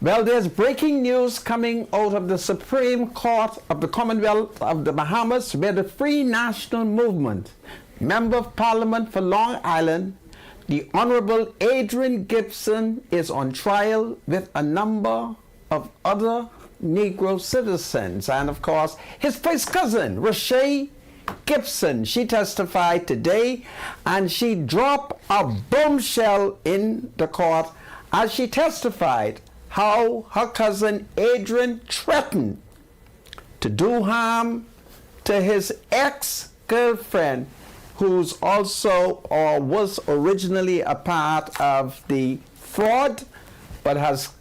Well, there's breaking news coming out of the Supreme Court of the Commonwealth of the Bahamas, where the Free National Movement, Member of Parliament for Long Island, the Honorable Adrian Gibson, is on trial with a number of other Negro citizens. And of course, his first cousin, Rashay Gibson, she testified today, and she dropped a bombshell in the court as she testified how her cousin Adrian threatened to do harm to his ex-girlfriend, who's also or was originally a part of the fraud, but has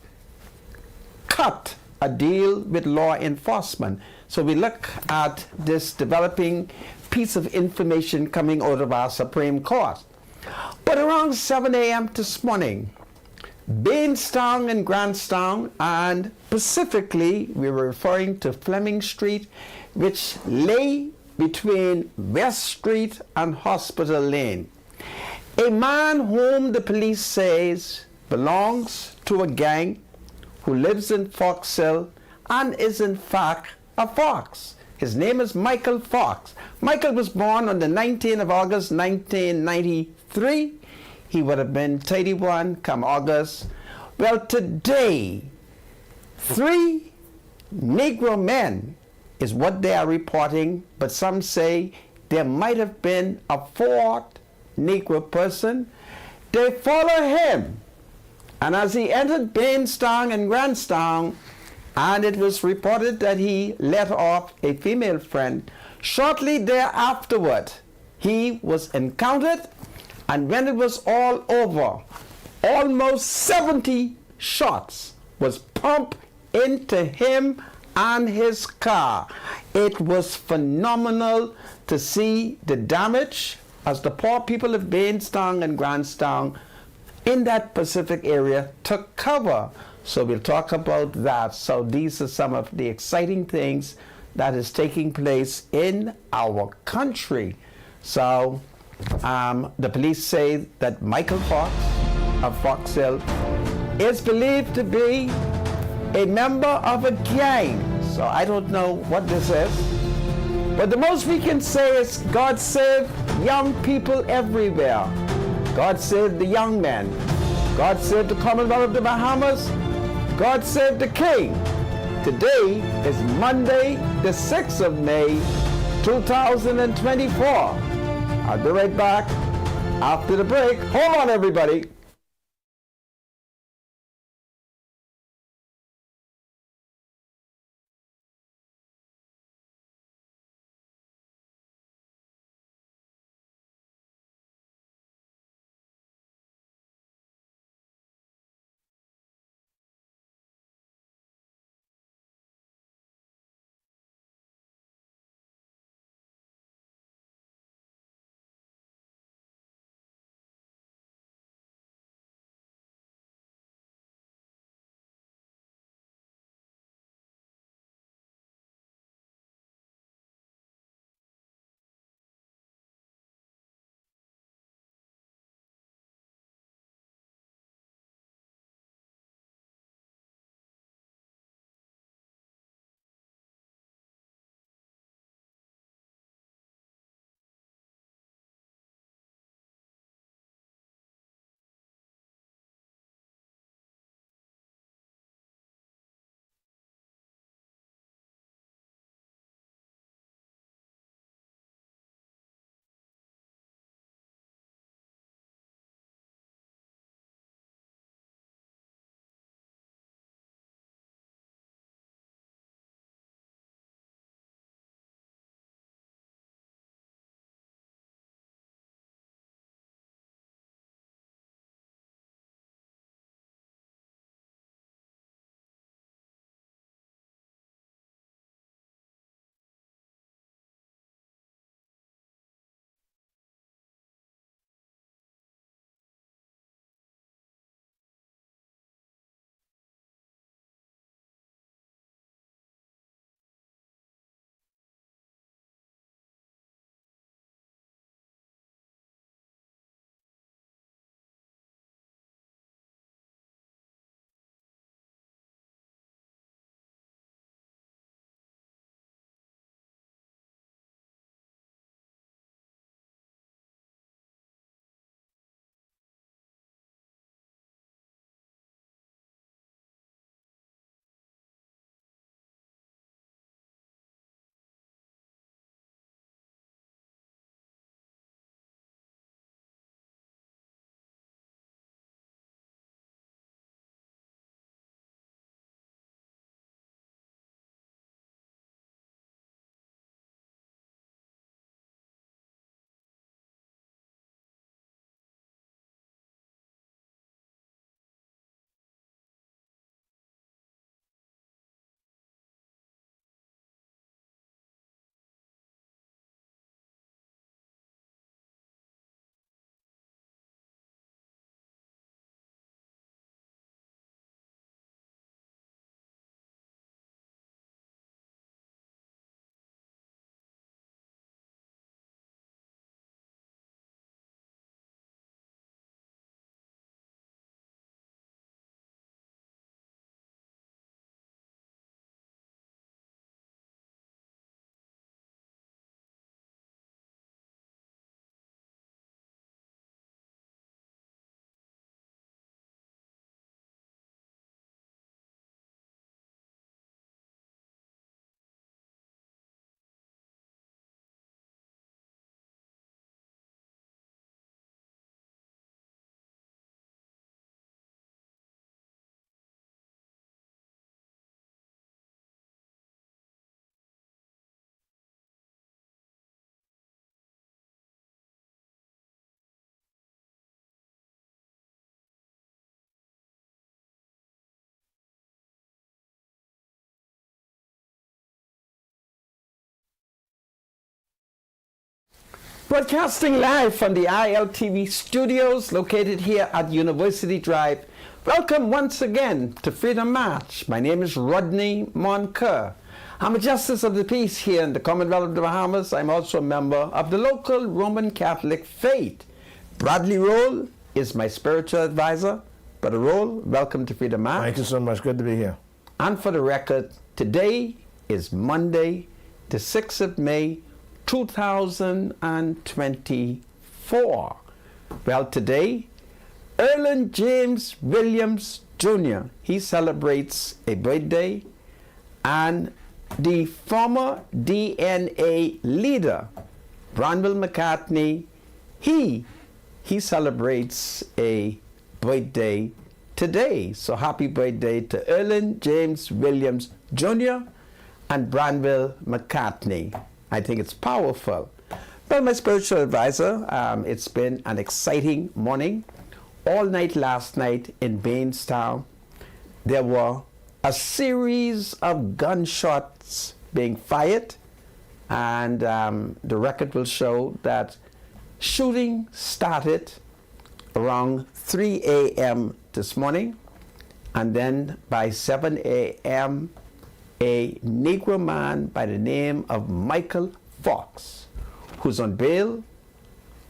cut a deal with law enforcement. So we look at this developing piece of information coming out of our Supreme Court. But around 7 a.m. this morning, Bainstown and Grandstown, and specifically we were referring to Fleming Street, which lay between West Street and Hospital Lane. A man whom the police says belongs to a gang who lives in Fox Hill and is in fact a Fox. His name is Michael Fox. Michael was born on the 19th of August 1993. He would have been 31 come August. Well, today, 3 Negro men is what they are reporting, but some say there might have been a 4th Negro person. They follow him, and as he entered Bainstown and Grandstown, and it was reported that he let off a female friend, shortly thereafterward, he was encountered, and when it was all over, almost 70 shots was pumped into him and his car. It was phenomenal to see the damage as the poor people of Bainstown and Grandstown in that Pacific area took cover. So we'll talk about that. So these are some of the exciting things that is taking place in our country. So the police say that Michael Fox of Fox Hill is believed to be a member of a gang. So I don't know what this is, but the most we can say is God save young people everywhere. God save the young men. God save the Commonwealth of the Bahamas. God save the King. Today is Monday, the 6th of May, 2024. I'll be right back after the break. Hold on, everybody. Broadcasting live from the Iltv studios located here at University Drive. Welcome once again to Freedom March. My name is Rodney Monker. I'm a Justice of the Peace here in the Commonwealth of the Bahamas. I'm also a member of the local Roman Catholic faith. Bradley Roll is my spiritual advisor. Brother Roll, welcome to Freedom March. Thank you so much. Good to be here. And for the record, today is Monday, the 6th of May, 2024. Well, today, Erland James Williams Jr., he celebrates a birthday, and the former DNA leader, Branwell McCartney, he celebrates a birthday today. So happy birthday to Erland James Williams Jr. and Branwell McCartney. I think it's powerful. Well, my spiritual advisor, it's been an exciting morning. All night last night in Bainstown, there were a series of gunshots being fired, and the record will show that shooting started around 3 a.m. this morning, and then by 7 a.m., a Negro man by the name of Michael Fox, who's on bail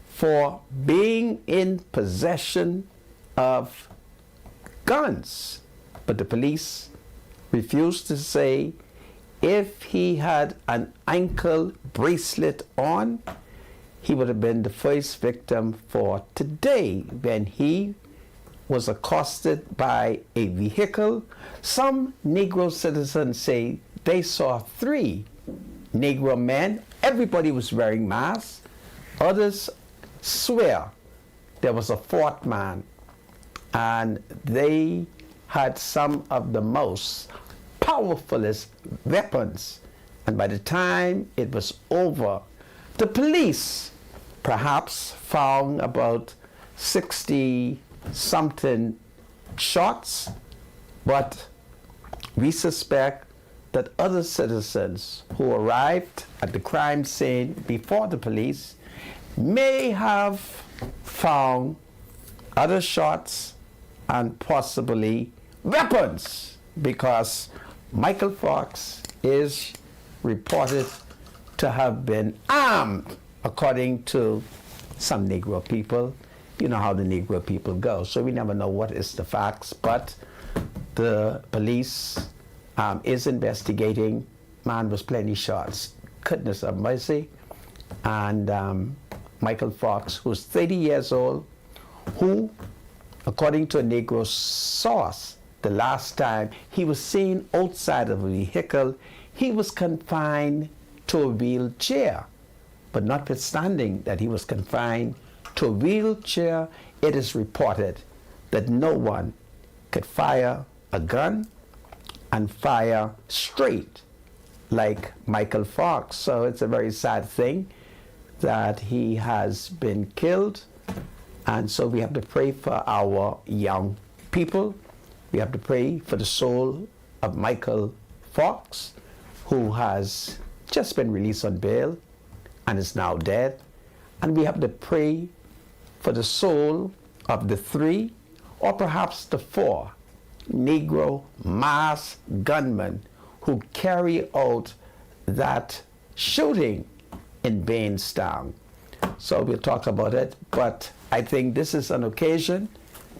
for being in possession of guns. But the police refused to say if he had an ankle bracelet on, he would have been the first victim for today when he was accosted by a vehicle. Some Negro citizens say they saw 3 Negro men. Everybody was wearing masks. Others swear there was a 4th man, and they had some of the most powerfulest weapons. And by the time it was over, the police perhaps found about 60-something shots, but we suspect that other citizens who arrived at the crime scene before the police may have found other shots and possibly weapons, because Michael Fox is reported to have been armed, according to some Negro people. You know how the Negro people go, so we never know what is the facts, but the police is investigating. Man was plenty shots, goodness of mercy. And Michael Fox, who's 30 years old, who, according to a Negro source, the last time he was seen outside of a vehicle, he was confined to a wheelchair. But notwithstanding that he was confined to a wheelchair, it is reported that no one could fire a gun and fire straight like Michael Fox. So it's a very sad thing that he has been killed. And so we have to pray for our young people. We have to pray for the soul of Michael Fox, who has just been released on bail and is now dead. And we have to pray for the soul of the 3 or perhaps the 4 Negro mass gunmen who carry out that shooting in Bainstown. So we'll talk about it, but I think this is an occasion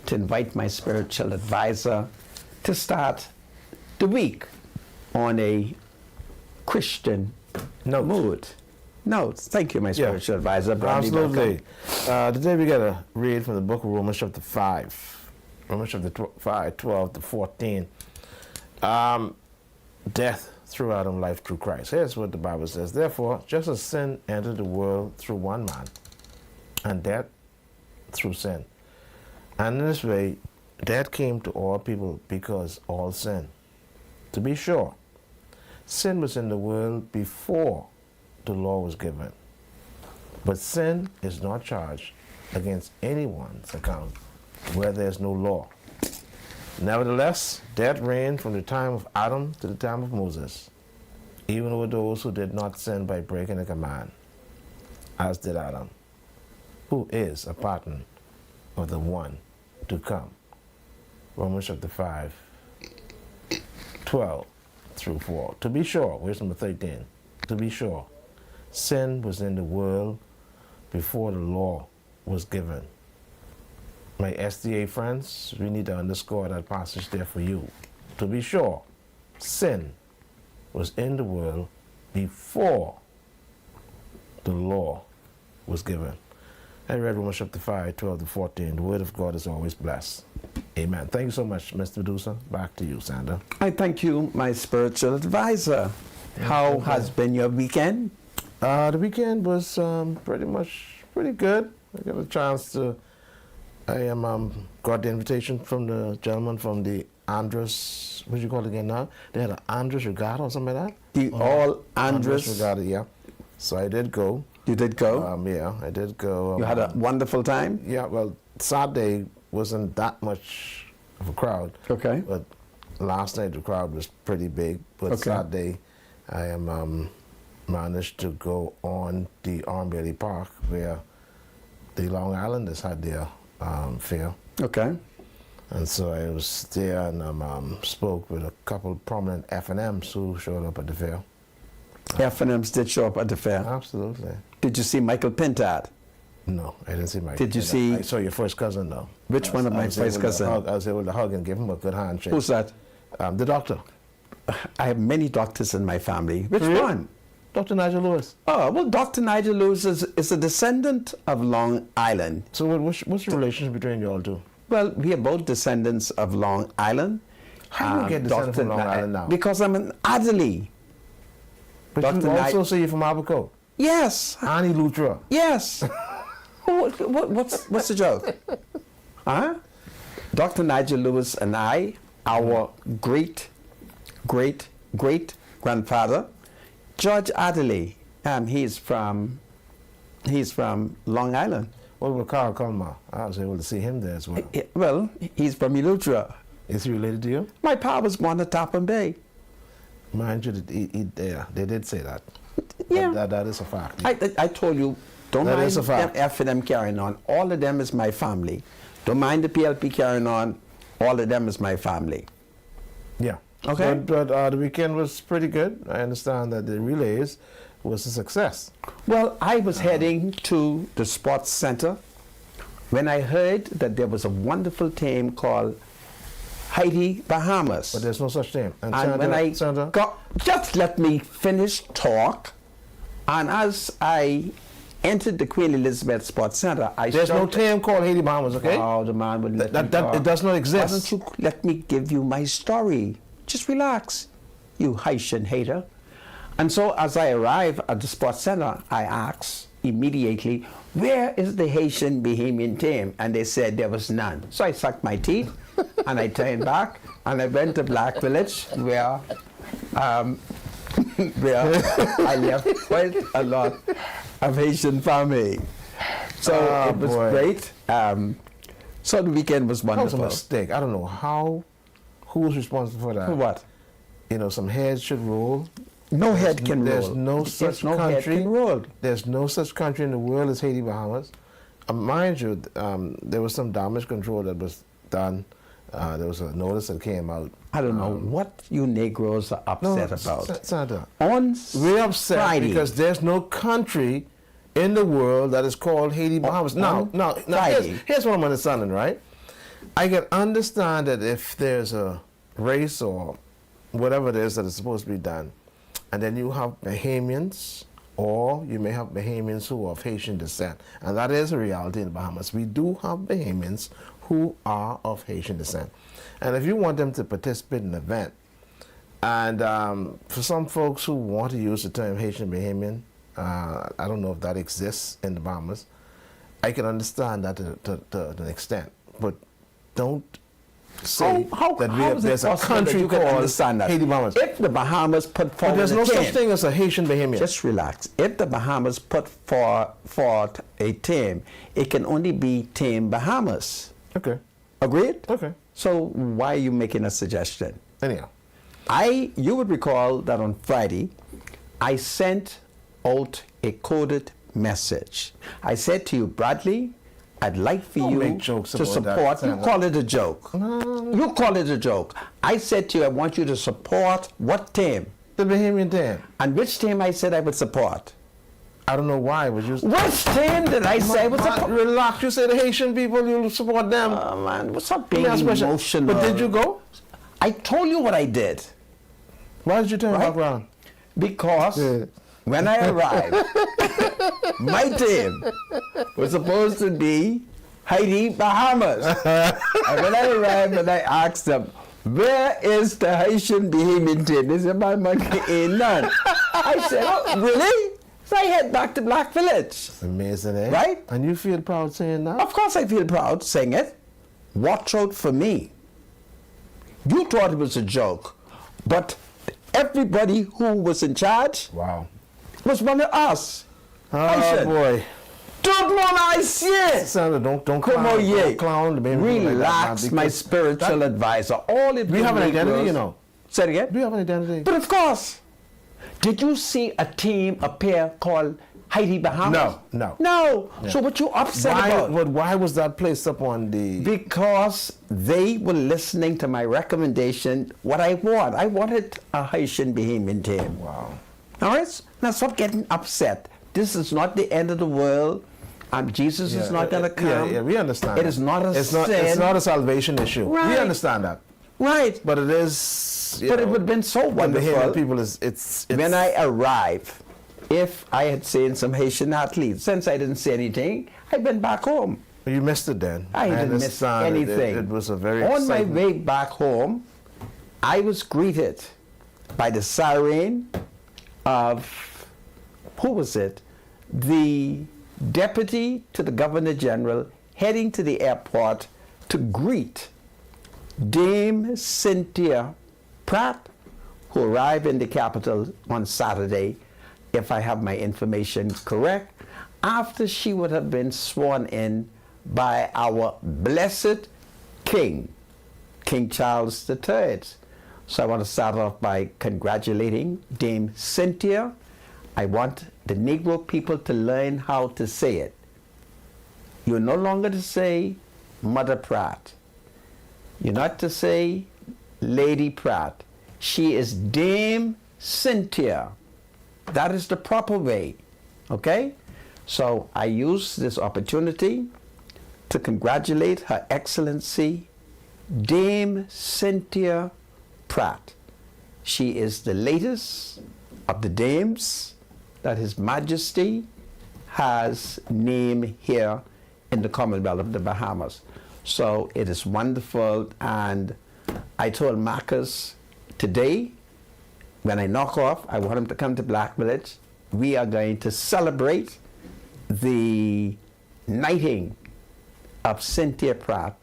to invite my spiritual advisor to start the week on a Christian mood. Notes. Thank you, my spiritual advisor. Brandy, absolutely. Today we got to read from the book of Romans chapter 5. Romans chapter 5, 12 to 14. Death through Adam, life through Christ. Here's what the Bible says. Therefore, just as sin entered the world through one man, and death through sin. And in this way, death came to all people because all sinned. To be sure, sin was in the world before the law was given. But sin is not charged against anyone's account where there is no law. Nevertheless, death reigned from the time of Adam to the time of Moses, even over those who did not sin by breaking a command, as did Adam, who is a pattern of the one to come. Romans chapter 5, 12 through 4. To be sure, verse number 13, to be sure, sin was in the world before the law was given. My SDA friends, we need to underscore that passage there for you. To be sure, sin was in the world before the law was given. I read Romans chapter 5, 12 to 14. The word of God is always blessed. Amen. Thank you so much, Mr. Medusa. Back to you, Sandra. I thank you, my spiritual advisor. How has been your weekend? The weekend was pretty good. I got a chance to, got the invitation from the gentleman from the Andres, what do you call it again now? They had an Andres Regatta or something like that? The All Andres Regatta, yeah. So I did go. You did go? Yeah, I did go. You had a wonderful time? Yeah, well, Saturday wasn't that much of a crowd. Okay. But last night the crowd was pretty big. But Okay. Saturday I managed to go on the Armberry Park where the Long Islanders had their fair. Okay. And so I was there and spoke with a couple prominent F&Ms who showed up at the fair. F&Ms did show up at the fair. Absolutely. Did you see Michael Pintard? No, I didn't see Mike. Did you see? I saw your first cousin, though. Which one of my first cousins? I was able to hug and give him a good handshake. Who's that? The doctor. I have many doctors in my family. Which Really? one? Dr. Nigel Lewis. Oh, well, Dr. Nigel Lewis is a descendant of Long Island. So what's the relationship between you all two? Well, we are both descendants of Long Island. How do you get descended from Long Island now? Because I'm an Adderley. But Dr. you also say you're from Abaco. Yes. Annie Lutra. Yes. What's the joke? Huh? Dr. Nigel Lewis and I, our great grandfather, George Adderley, he's from Long Island. What about Carl Colmar? I was able to see him there as well. Well, he's from Iltv. Is he related to you? My pa was born at Tappan Bay. Mind you, they did say that. Yeah. That is a fact. I told you, don't That mind is a them fact. F them carrying on. All of them is my family. Don't mind the PLP carrying on. All of them is my family. Yeah. Okay. But the weekend was pretty good. I understand that the relays was a success. Well, I was heading to the sports center when I heard that there was a wonderful team called Haiti Bahamas. But there's no such thing. And when I Sandra, got, just let me finish talk. And as I entered the Queen Elizabeth Sports Center, there's no team called Haiti Bahamas, okay? Oh, the man would let me talk. It does not Why exist. don't you let me give you my story? Just relax, you Haitian hater. And so as I arrived at the sports center, I asked immediately, where is the Haitian Bahamian team? And they said there was none. So I sucked my teeth and I turned back and I went to Black Village where I left quite a lot of Haitian family. So it was great. So the weekend was That was wonderful. a mistake. I don't know who was responsible for that. For what? You know, some heads should roll. No head can roll. There's no such no country. head can roll. There's no such country in the world as Haiti Bahamas. Mind you, there was some damage control that was done. There was a notice that came out. I don't know what you Negroes are upset about. Santa, On we're upset Friday, because there's no country in the world that is called Haiti Bahamas. Now, here's what I'm understanding, right? I can understand that if there's a race or whatever it is that is supposed to be done, and then you have Bahamians, or you may have Bahamians who are of Haitian descent, and that is a reality in the Bahamas. We do have Bahamians who are of Haitian descent. And if you want them to participate in an event, and for some folks who want to use the term Haitian Bahamian, I don't know if that exists in the Bahamas, I can understand that to an extent, but don't say there's a country called Haiti Bahamas. If the Bahamas put But forward there's no a such team, thing as a Haitian Bahamian. just relax. If the Bahamas put forth a team, it can only be Team Bahamas. Okay. Agreed? Okay. So why are you making a suggestion? Anyhow. You would recall that on Friday, I sent out a coded message. I said to you, Bradley, I'd like for Don't you make jokes to about support. that, You call it a joke. You call it a joke. I said to you, I want you to support what team? The Bahamian team. And which team I said I would support? I don't know why, but you... Which team did I say I would support? Relax, you say the Haitian people, you support them. Man, what's up being Let me ask a question. emotional? But did you go? I told you what I did. Why did you turn Right? back around? Because when I arrived, my team was supposed to be Haiti, Bahamas. And when I arrived and I asked them, where is the Haitian Bahamian team? They said, my monkey ain't none. I said, oh, really? So I head back to Black Village. It's amazing, eh? Right? And you feel proud saying that? Of course I feel proud saying it. Watch out for me. You thought it was a joke, but everybody who was in charge Wow. was one of us. Oh, Haitian. boy. Tout le monde haïtien. Sandra, don't Come clown, on, yeah. don't clown the baby like that, Relax, man, my because spiritual advisor. All it We have an really identity, was- you know. Say it again. Do you have an identity? But of course, did you see a team, a pair called Haiti Bahamas? No. No. Yeah. So what you upset about? Why was that placed up on the... Because they were listening to my recommendation, what I want. I wanted a Haitian Bahamian team. Wow. All right? Now stop getting upset. This is not the end of the world. Jesus is not going to come. Yeah, we understand. It is not a sin. It's not a salvation issue. Right. We understand that. Right. But it is... But it would have been so when the Haitian wonderful. people it's When I arrived, if I had seen some Haitian athletes, since I didn't see anything, I'd been back home. You missed it then. I didn't miss understand. anything. It was a very On my exciting... way back home, I was greeted by the siren of, who was it? The deputy to the governor general heading to the airport to greet Dame Cynthia Pratt, who arrived in the capital on Saturday, if I have my information correct, after she would have been sworn in by our blessed King, King Charles III. So I want to start off by congratulating Dame Cynthia. I want the Negro people to learn how to say it. You're no longer to say Mother Pratt. You're not to say Lady Pratt. She is Dame Cynthia. That is the proper way. Okay? So I use this opportunity to congratulate Her Excellency Dame Cynthia Pratt. She is the latest of the dames that His Majesty has named here in the Commonwealth of the Bahamas. So it is wonderful, and I told Marcus today, when I knock off, I want him to come to Black Village. We are going to celebrate the knighting of Cynthia Pratt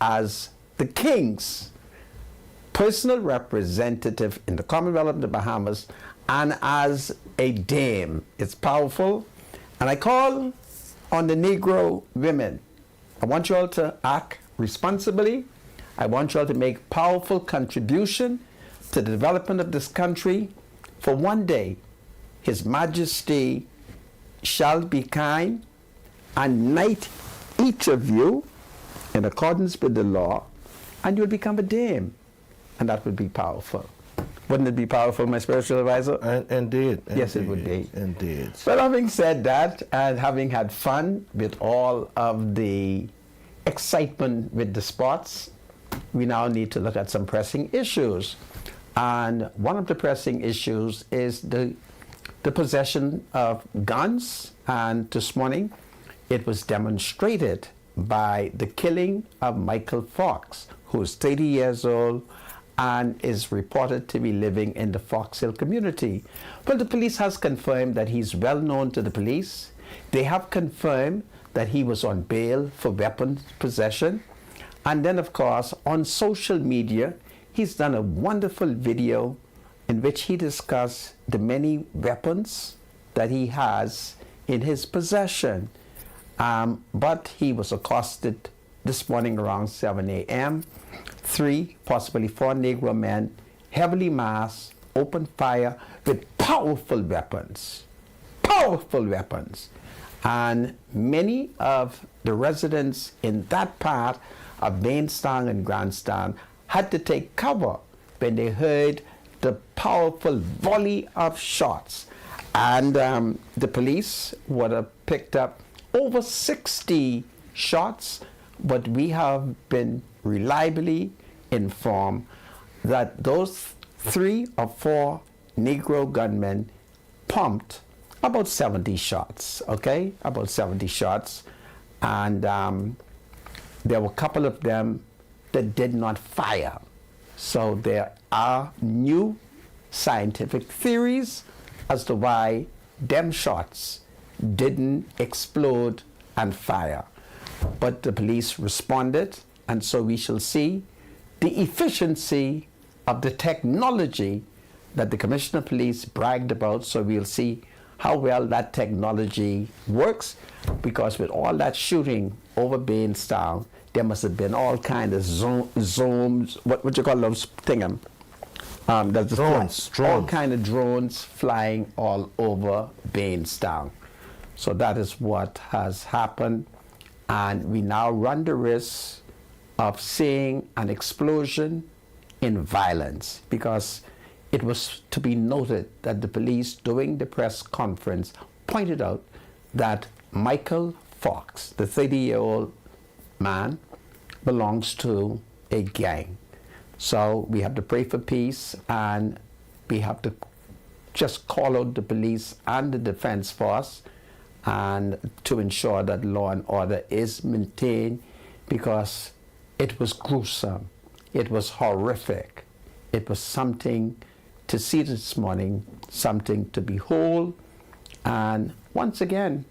as the King's personal representative in the Commonwealth of the Bahamas and as a dame. It's powerful. And I call on the Negro women. I want you all to act responsibly. I want you all to make powerful contribution to the development of this country. For one day, His Majesty shall be kind and knight each of you in accordance with the law, and you'll become a dame. And that would be powerful. Wouldn't it be powerful, my spiritual advisor? Indeed. Yes, it would be. Indeed. But having said that, and having had fun with all of the excitement with the sports, we now need to look at some pressing issues. And one of the pressing issues is the possession of guns. And this morning, it was demonstrated by the killing of Michael Fox, who is 30 years old and is reported to be living in the Fox Hill community. Well, the police has confirmed that he's well known to the police. They have confirmed that he was on bail for weapons possession. And then, of course, on social media, he's done a wonderful video in which he discussed the many weapons that he has in his possession. But he was accosted this morning around 7 a.m. 3, possibly 4 Negro men, heavily masked, opened fire with powerful weapons. powerful weapons. And many of the residents in that part of Bainstown and Grandstand had to take cover when they heard the powerful volley of shots. And the police would have picked up over 60 shots, but we have been reliably informed that those 3 or 4 Negro gunmen pumped about 70 shots, okay? About 70 shots. And there were a couple of them that did not fire. So there are new scientific theories as to why them shots didn't explode and fire. But the police responded, and so we shall see the efficiency of the technology that the Commissioner of Police bragged about. So we'll see how well that technology works, because with all that shooting over Bainstown, there must have been all kind of zones, what you call those thingam? Drones. All kind of drones flying all over Bainstown. So that is what has happened, and we now run the risk of seeing an explosion in violence, because it was to be noted that the police, during the press conference, pointed out that Michael Fox, the 30-year-old man, belongs to a gang. So we have to pray for peace, and we have to just call out the police and the defense force and to ensure that law and order is maintained, because it was gruesome, it was horrific, it was something to see this morning, something to behold. And once again,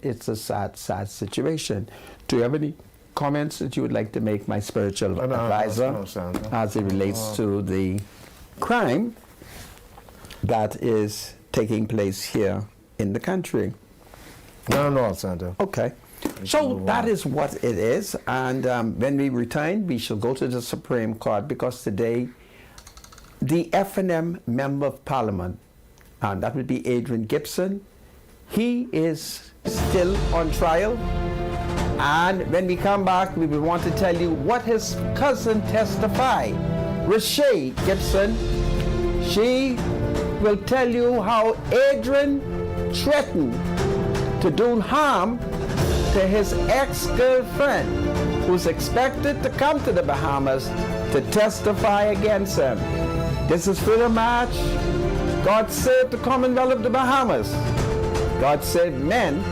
it's a sad, sad situation. Do you have any comments that you would like to make, my spiritual advisor, as it relates to the crime that is taking place here in the country? No, Santa. Okay. So that is what it is. And when we return, we shall go to the Supreme Court, because today the F&M Member of Parliament, and that would be Adrian Gibson, he is still on trial. And when we come back, we will want to tell you what his cousin testified, Rashay Gibson. She will tell you how Adrian threatened to do harm to his ex-girlfriend, who's expected to come to the Bahamas to testify against him. This is Freedom March. God save the Commonwealth of the Bahamas. God save men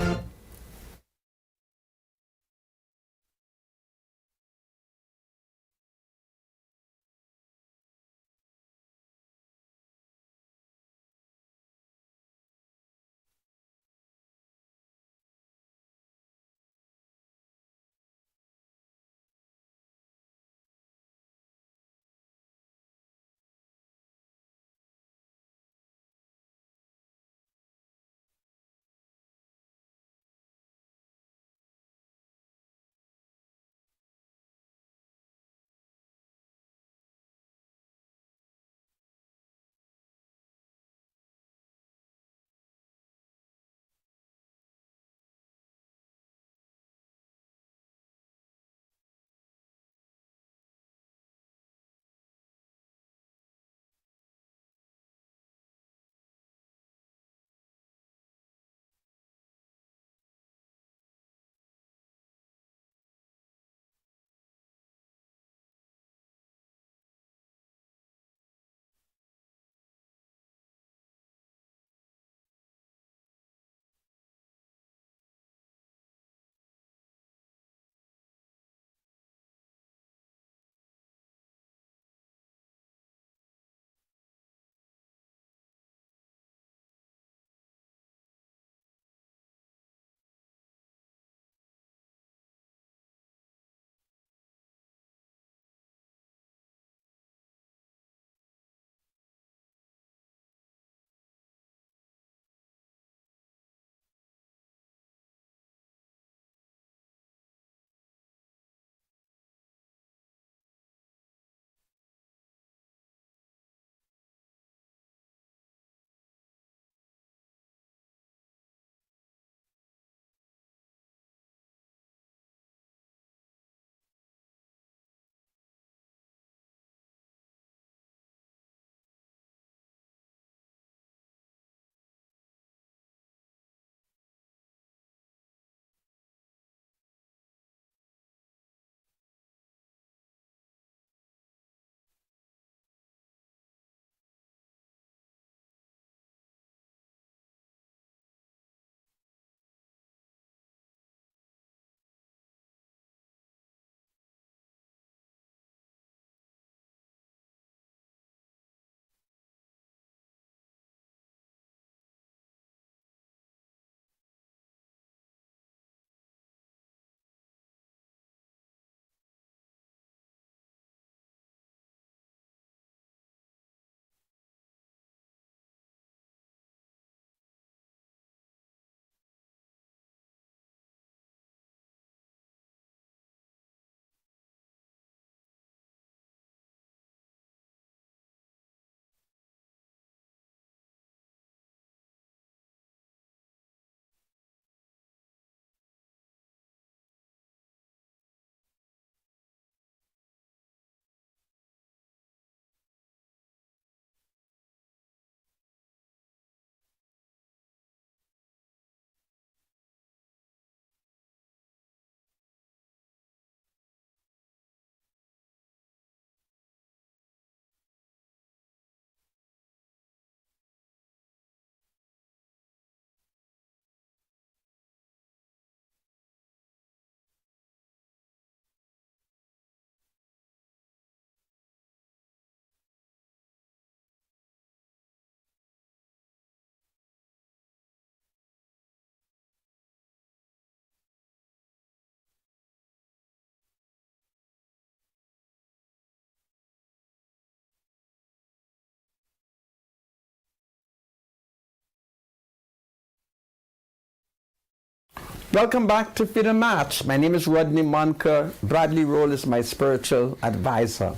Welcome back to Fit and Match. My name is Rodney Monker. Bradley Roll is my spiritual advisor.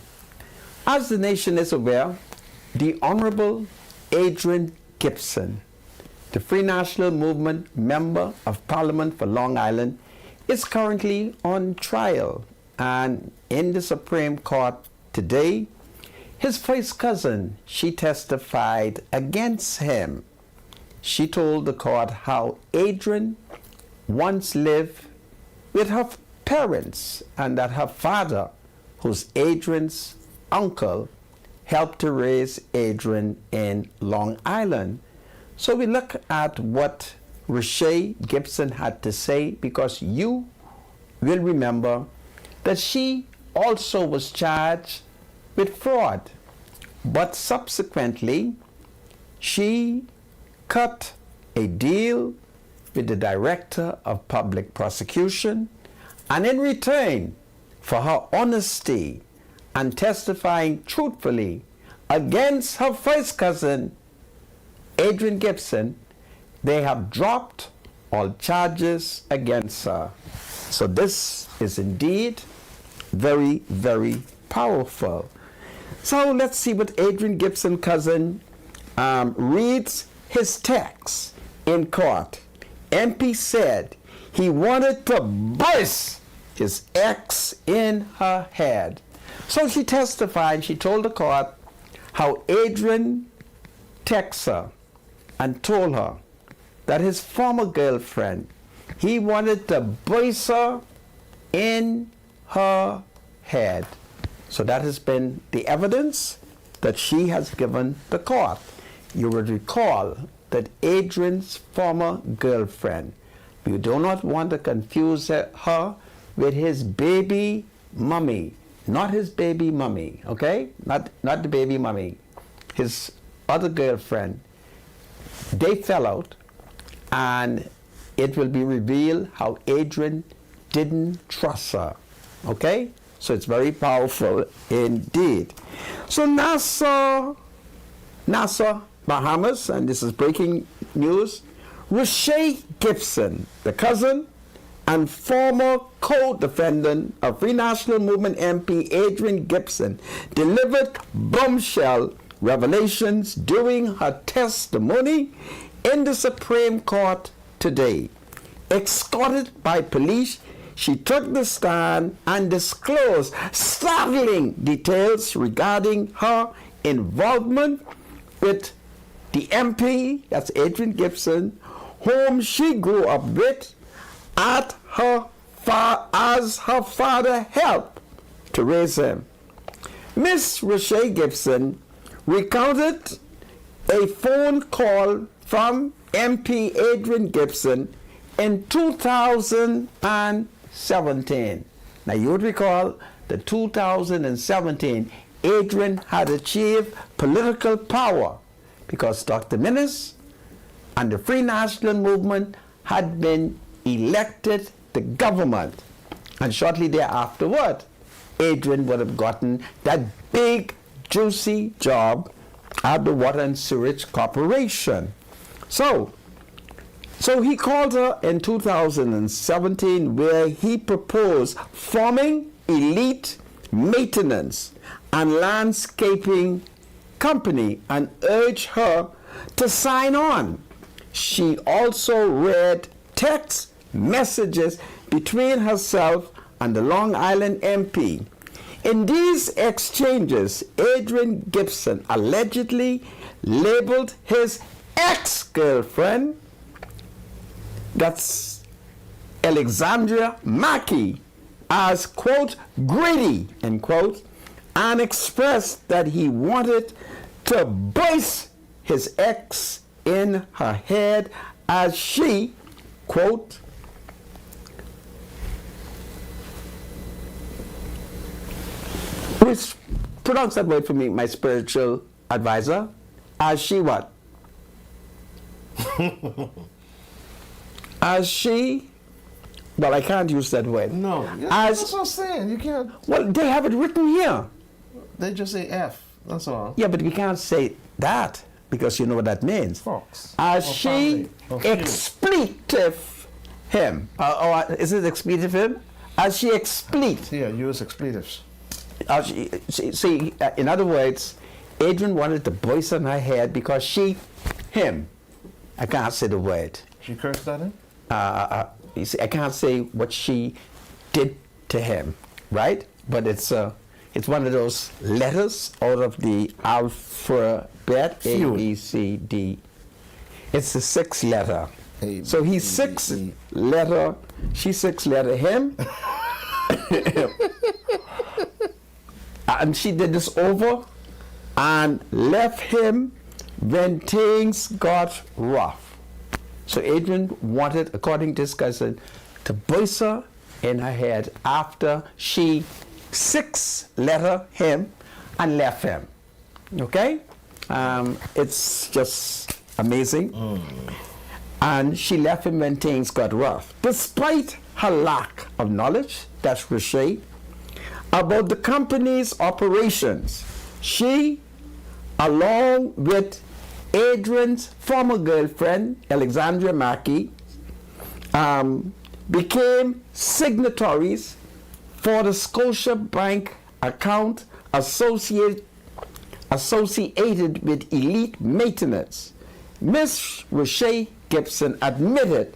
As the nation is aware, the Honorable Adrian Gibson, the Free National Movement Member of Parliament for Long Island, is currently on trial. And in the Supreme Court today, his first cousin, she testified against him. She told the court how Adrian once lived with her parents and that her father, who's Adrian's uncle, helped to raise Adrian in Long Island. So we look at what Rashay Gibson had to say, because you will remember that she also was charged with fraud, but subsequently she cut a deal with the Director of Public Prosecution, and in return for her honesty and testifying truthfully against her first cousin, Adrian Gibson, they have dropped all charges against her. So this is indeed very, very powerful. So let's see what Adrian Gibson cousin reads his text in court. MP said he wanted to burst his ex in her head. So she testified, she told the court how Adrian texted her and told her that his former girlfriend, he wanted to burst her in her head. So that has been the evidence that she has given the court. You will recall that Adrian's former girlfriend, we do not want to confuse her with his baby mummy, not his baby mummy, okay? Not the baby mummy. His other girlfriend, they fell out, and it will be revealed how Adrian didn't trust her, okay? So it's very powerful indeed. So Nassau, Bahamas, and this is breaking news, Rashay Gibson, the cousin and former co-defendant of Free National Movement MP Adrian Gibson, delivered bombshell revelations during her testimony in the Supreme Court today. Escorted by police, she took the stand and disclosed startling details regarding her involvement with the MP, that's Adrian Gibson, whom she grew up with, as her father helped to raise him. Miss Rashay Gibson recounted a phone call from MP Adrian Gibson in 2017. Now you would recall that 2017, Adrian had achieved political power because Dr. Minnis and the Free National Movement had been elected the government. And shortly thereafterward, Adrian would have gotten that big, juicy job at the Water and Sewage Corporation. So he called her in 2017, where he proposed forming Elite Maintenance and Landscaping Company and urged her to sign on. She also read text messages between herself and the Long Island MP. In these exchanges, Adrian Gibson allegedly labeled his ex-girlfriend, that's Alexandria Mackey, as, quote, greedy, end quote, and expressed that he wanted to burst his ex in her head as she, quote, please pronounce that word for me, my spiritual advisor, as she what? As she, well, I can't use that word. No, that's what I'm saying. You can't. Well, they have it written here. They just say F. That's all. Yeah, but we can't say that because you know what that means. Fox. As Or she family. Or expletive him, or is it expletive him? As she expletive. Yeah, use expletives. See, in other words, Adrian wanted to voice on her head because him. I can't say the word. She cursed at him? You see, I can't say what she did to him, right? But it's one of those letters out of the alphabet, A, B, C, D. It's the sixth letter. So he's six letter, she's six letter him. And she did this over and left him when things got rough. So Adrian wanted, according to his cousin, to voice her in her head after she six letter him and left him. Okay? It's just amazing. And she left him when things got rough. Despite her lack of knowledge, that's Rashay, about the company's operations, she, along with Adrian's former girlfriend, Alexandria Mackey, became signatories for the Scotia Bank account associated with Elite Maintenance. Miss Rashay Gibson admitted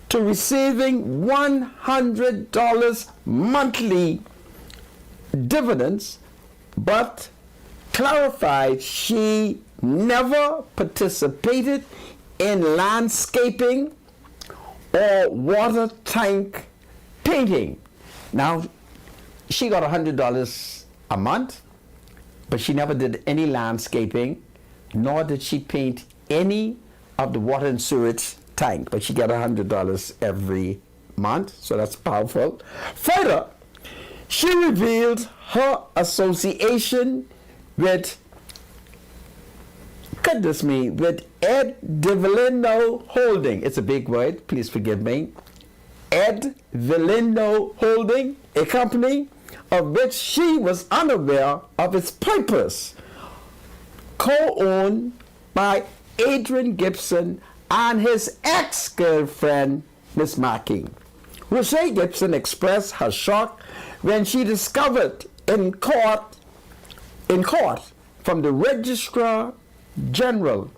to receiving $100 monthly dividends, but clarified she never participated in landscaping or water tank painting. Now, she got $100 a month, but she never did any landscaping, nor did she paint any of the water and sewage tank, but she got $100 every month, so that's powerful. Further, she revealed her association with, goodness me, with Ed Villino Holding. It's a big word, please forgive me. Ed Villino Holding, a company of which she was unaware of its purpose, co-owned by Adrian Gibson and his ex-girlfriend, Miss Mackey. Rashay Gibson expressed her shock when she discovered in court from the Registrar General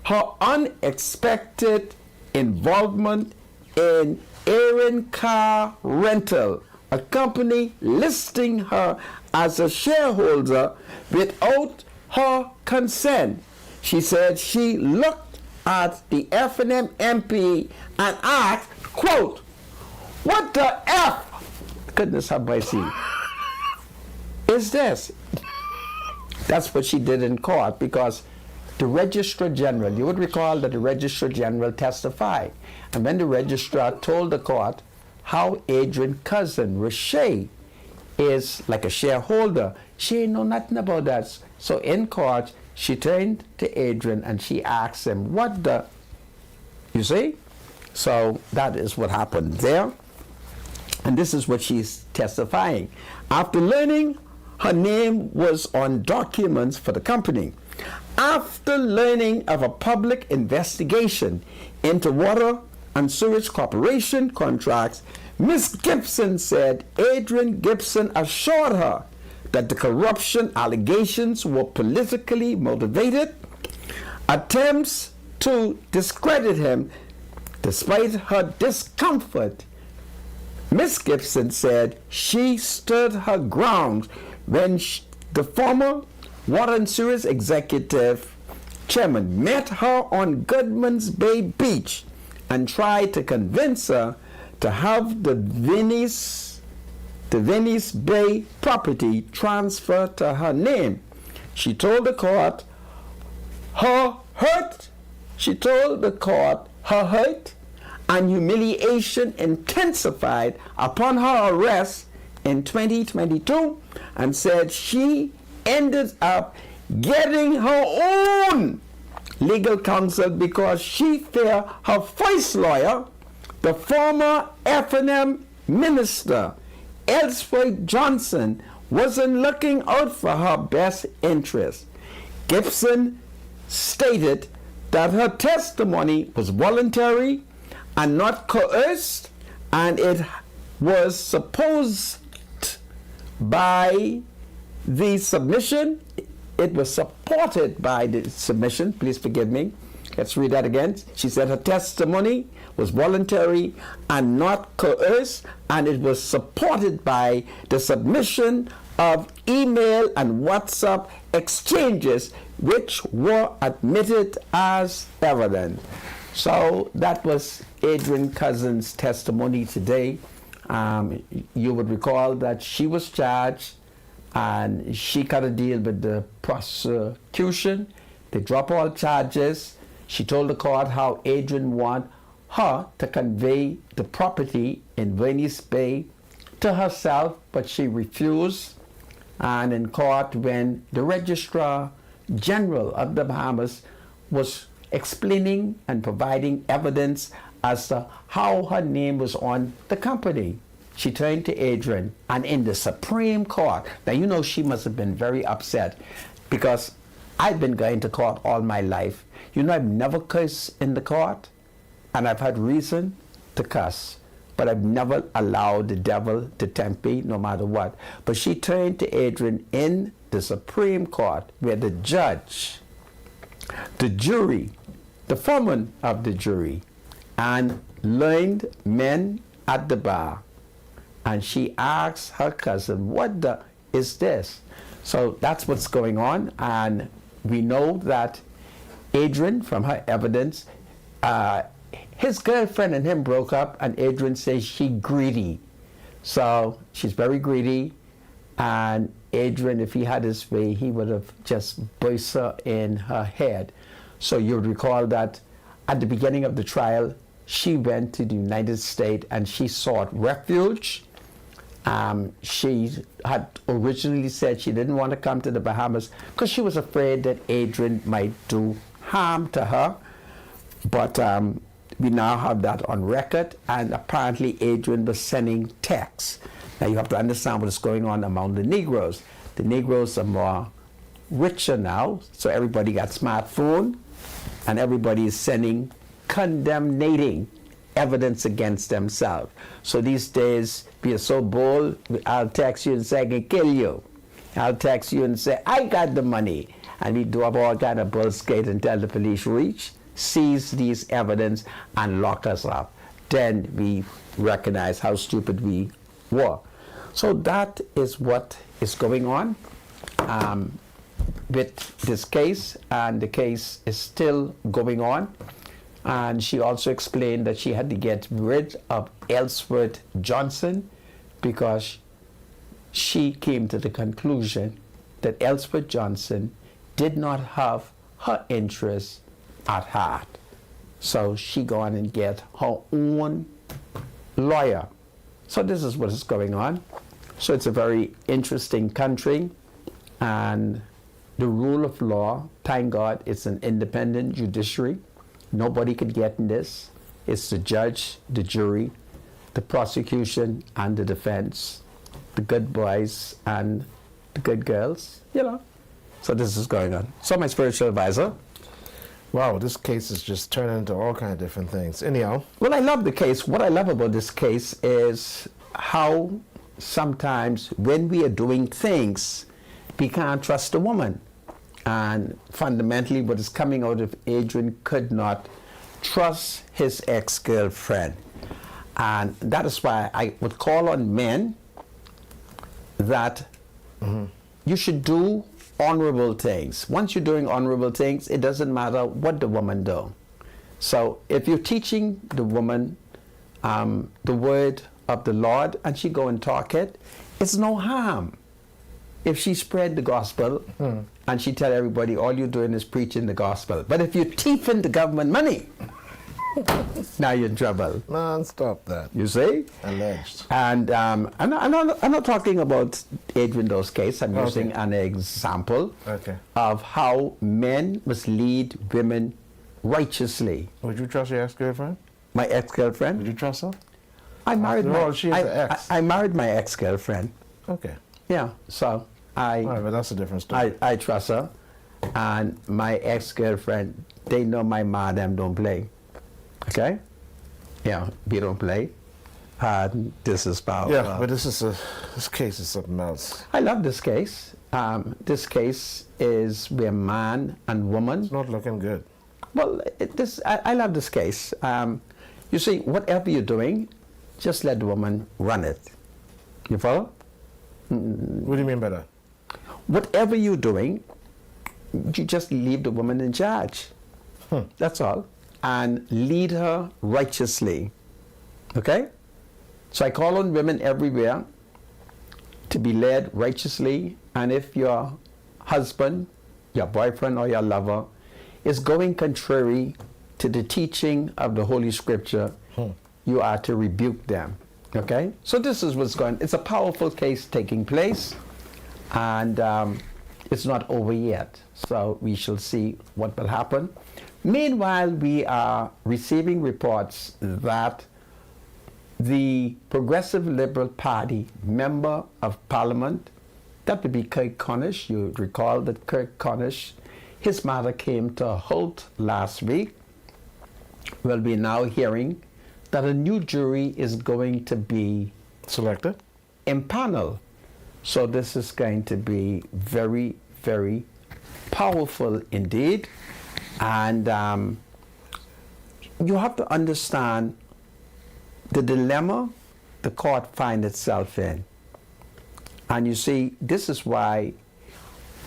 her unexpected involvement in Aaron Car Rental, a company listing her as a shareholder without her consent. She said she looked at the F&M MP and asked, quote, "What the F, goodness have mercy, is this?" That's what she did in court, because the Registrar General, you would recall that the Registrar General testified. And when the registrar told the court how Adrian's cousin, Rashay, is like a shareholder, she ain't know nothing about that. So in court, she turned to Adrian and she asked him, what the, you see? So that is what happened there. And this is what she's testifying. After learning her name was on documents for the company, after learning of a public investigation into water and sewage corporation contracts, Ms. Gibson said Adrian Gibson assured her that the corruption allegations were politically motivated. Attempts to discredit him, despite her discomfort, Ms. Gibson said she stood her ground when the former Water and Sewage Executive Chairman met her on Goodman's Bay Beach and tried to convince her to have the Venice Bay property transferred to her name. She told the court her hurt and humiliation intensified upon her arrest in 2022, and said she ended up getting her own legal counsel because she feared her first lawyer, the former F&M minister, Ellsworth Johnson, wasn't looking out for her best interest. Gibson stated that her testimony was voluntary and not coerced, and it was supposed by the submission, it was supported by the submission. Please forgive me. Let's read that again. She said her testimony was voluntary and not coerced, and it was supported by the submission of email and WhatsApp exchanges, which were admitted as evidence. So that was Adrian Cousins' testimony today. You would recall that she was charged and she got a deal with the prosecution. They dropped all charges. She told the court how Adrian wanted her to convey the property in Venice Bay to herself, but she refused. And in court, when the Registrar General of the Bahamas was explaining and providing evidence as to how her name was on the company, she turned to Adrian, and in the Supreme Court, now you know she must have been very upset, because I've been going to court all my life. You know, I've never cursed in the court, and I've had reason to cuss, but I've never allowed the devil to tempt me no matter what. But she turned to Adrian in the Supreme Court, where the judge, the jury, the foreman of the jury, and learned men at the bar, and she asked her cousin, what the is this? So that's what's going on, and we know that Adrian, from her evidence, his girlfriend and him broke up, and Adrian says she greedy. So she's very greedy, and Adrian, if he had his way, he would have just burst her in her head. So you would recall that at the beginning of the trial, she went to the United States and she sought refuge. She had originally said she didn't want to come to the Bahamas because she was afraid that Adrian might do harm to her. But we now have that on record, and apparently Adrian was sending texts. Now you have to understand what is going on among the Negroes. The Negroes are more richer now, so everybody got smartphone, and everybody is sending condemnating evidence against themselves. So these days, we are so bold, I'll text you and say I can kill you. I'll text you and say I got the money. And we do up all kind of bullshit until the police reach, seize these evidence, and lock us up. Then we recognize how stupid we were. So that is what is going on with this case, and the case is still going on. And she also explained that she had to get rid of Ellsworth Johnson because she came to the conclusion that Ellsworth Johnson did not have her interests at heart. So she go on and get her own lawyer. So this is what is going on. So it's a very interesting country, and the rule of law, thank God, it's an independent judiciary. Nobody could get in this. It's the judge, the jury, the prosecution, and the defense, the good boys and the good girls, you know. So this is going on. So my spiritual advisor. Wow, this case is just turning into all kinds of different things. Anyhow. Well, I love the case. What I love about this case is how sometimes when we are doing things, we can't trust a woman. And fundamentally, what is coming out of Adrian could not trust his ex-girlfriend. And that is why I would call on men that you should do honorable things. Once you're doing honorable things, it doesn't matter what the woman does. So if you're teaching the woman the word of the Lord and she go and talk it, it's no harm. If she spread the gospel and she tell everybody all you're doing is preaching the gospel. But if you're thieving the government money, now you're in trouble. Man, stop that. You see? Alleged. And I'm not talking about Adrian Doe's case. I'm using an example of how men must lead women righteously. Would you trust your ex-girlfriend? My ex-girlfriend? Would you trust her? I married I married my ex-girlfriend. Okay. Yeah, so all right, but that's a different story. I trust her, and my ex-girlfriend, they know my mom, them don't play. Okay? Yeah, we don't play. This is about. Yeah, but this case is something else. I love this case. This case is where man and woman. It's not looking good. Well, I love this case. You see, whatever you're doing, just let the woman run it. You follow? What do you mean by that? Whatever you're doing, you just leave the woman in charge. That's all. And lead her righteously. Okay? So I call on women everywhere to be led righteously. And if your husband, your boyfriend, or your lover is going contrary to the teaching of the Holy Scripture, you are to rebuke them. Okay? So this is what's going on. It's a powerful case taking place. And it's not over yet. So we shall see what will happen. Meanwhile, we are receiving reports that the Progressive Liberal Party member of Parliament, that would be Kirk Cornish. You recall that Kirk Cornish, his matter came to a halt last week. Well, we're now hearing that a new jury is going to be Selected? impaneled. So this is going to be very, very powerful indeed. And you have to understand the dilemma the court finds itself in. And you see, this is why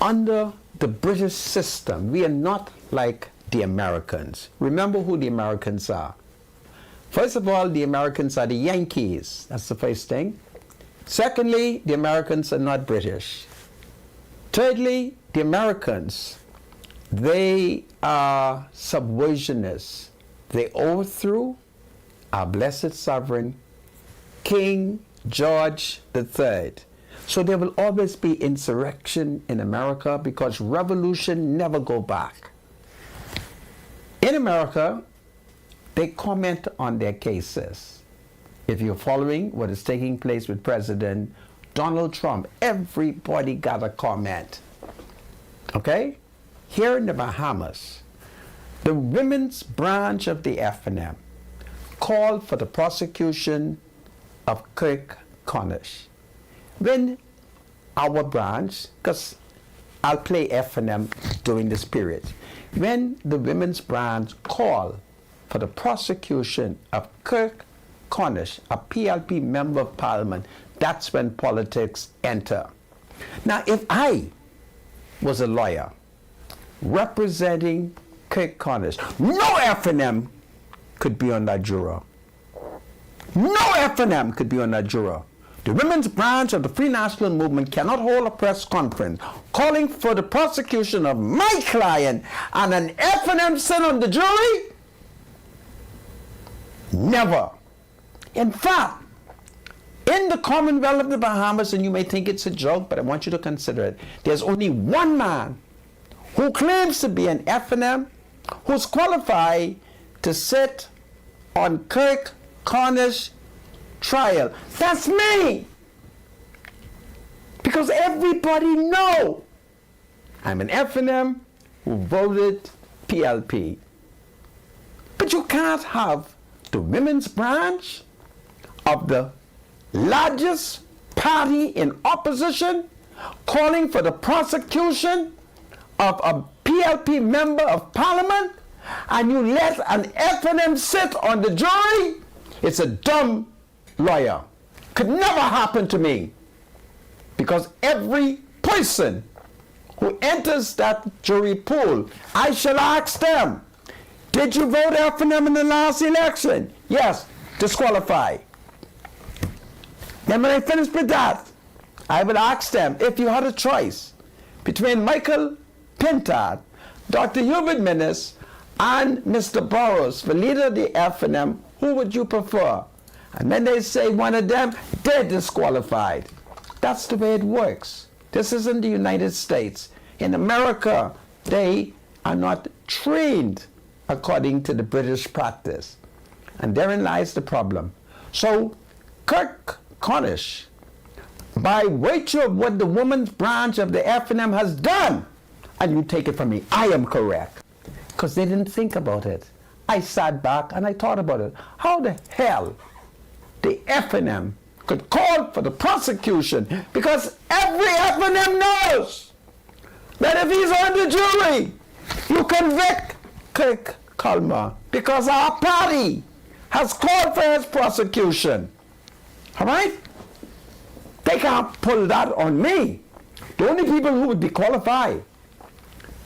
under the British system, we are not like the Americans. Remember who the Americans are. First of all, the Americans are the Yankees. That's the first thing. Secondly, the Americans are not British. Thirdly, the Americans, they are subversionists. They overthrew our blessed sovereign, King George III. So there will always be insurrection in America because revolution never go back. In America, they comment on their cases. If you're following what is taking place with President Donald Trump, everybody got a comment. Okay? Here in the Bahamas, the women's branch of the FNM called for the prosecution of Kirk Cornish. When our branch, because I'll play FNM during this period, when the women's branch called for the prosecution of Kirk Cornish, a PLP member of Parliament, that's when politics enter. Now, if I was a lawyer representing Kirk Cornish, no FNM could be on that juror. No FNM could be on that juror. The women's branch of the Free National Movement cannot hold a press conference calling for the prosecution of my client and an FNM sit on the jury? Never. In fact, in the Commonwealth of the Bahamas, and you may think it's a joke, but I want you to consider it, there's only one man who claims to be an FNM who's qualified to sit on Kirk Cornish trial. That's me. Because everybody know I'm an FNM who voted PLP. But you can't have the women's branch of the largest party in opposition calling for the prosecution of a PLP member of Parliament, and you let an FNM sit on the jury. It's a dumb lawyer. Could never happen to me, because every person who enters that jury pool, I shall ask them, did you vote FNM in the last election? Yes. Disqualified. Then when I finish with that, I will ask them, if you had a choice between Michael Pintard, Dr. Hubert Minnis, and Mr. Burrows for leader of the FNM, who would you prefer? And then they say one of them, they're disqualified. That's the way it works. This isn't the United States. In America, they are not trained according to the British practice. And therein lies the problem. So Kirk Cornish, by virtue of what the women's branch of the FNM has done, and you take it from me, I am correct, because they didn't think about it. I sat back and I thought about it. How the hell the FNM could call for the prosecution? Because every FNM knows that if he's on the jury, you convict Kirk Culmer because our party has called for his prosecution. All right? They can't pull that on me. The only people who would be qualified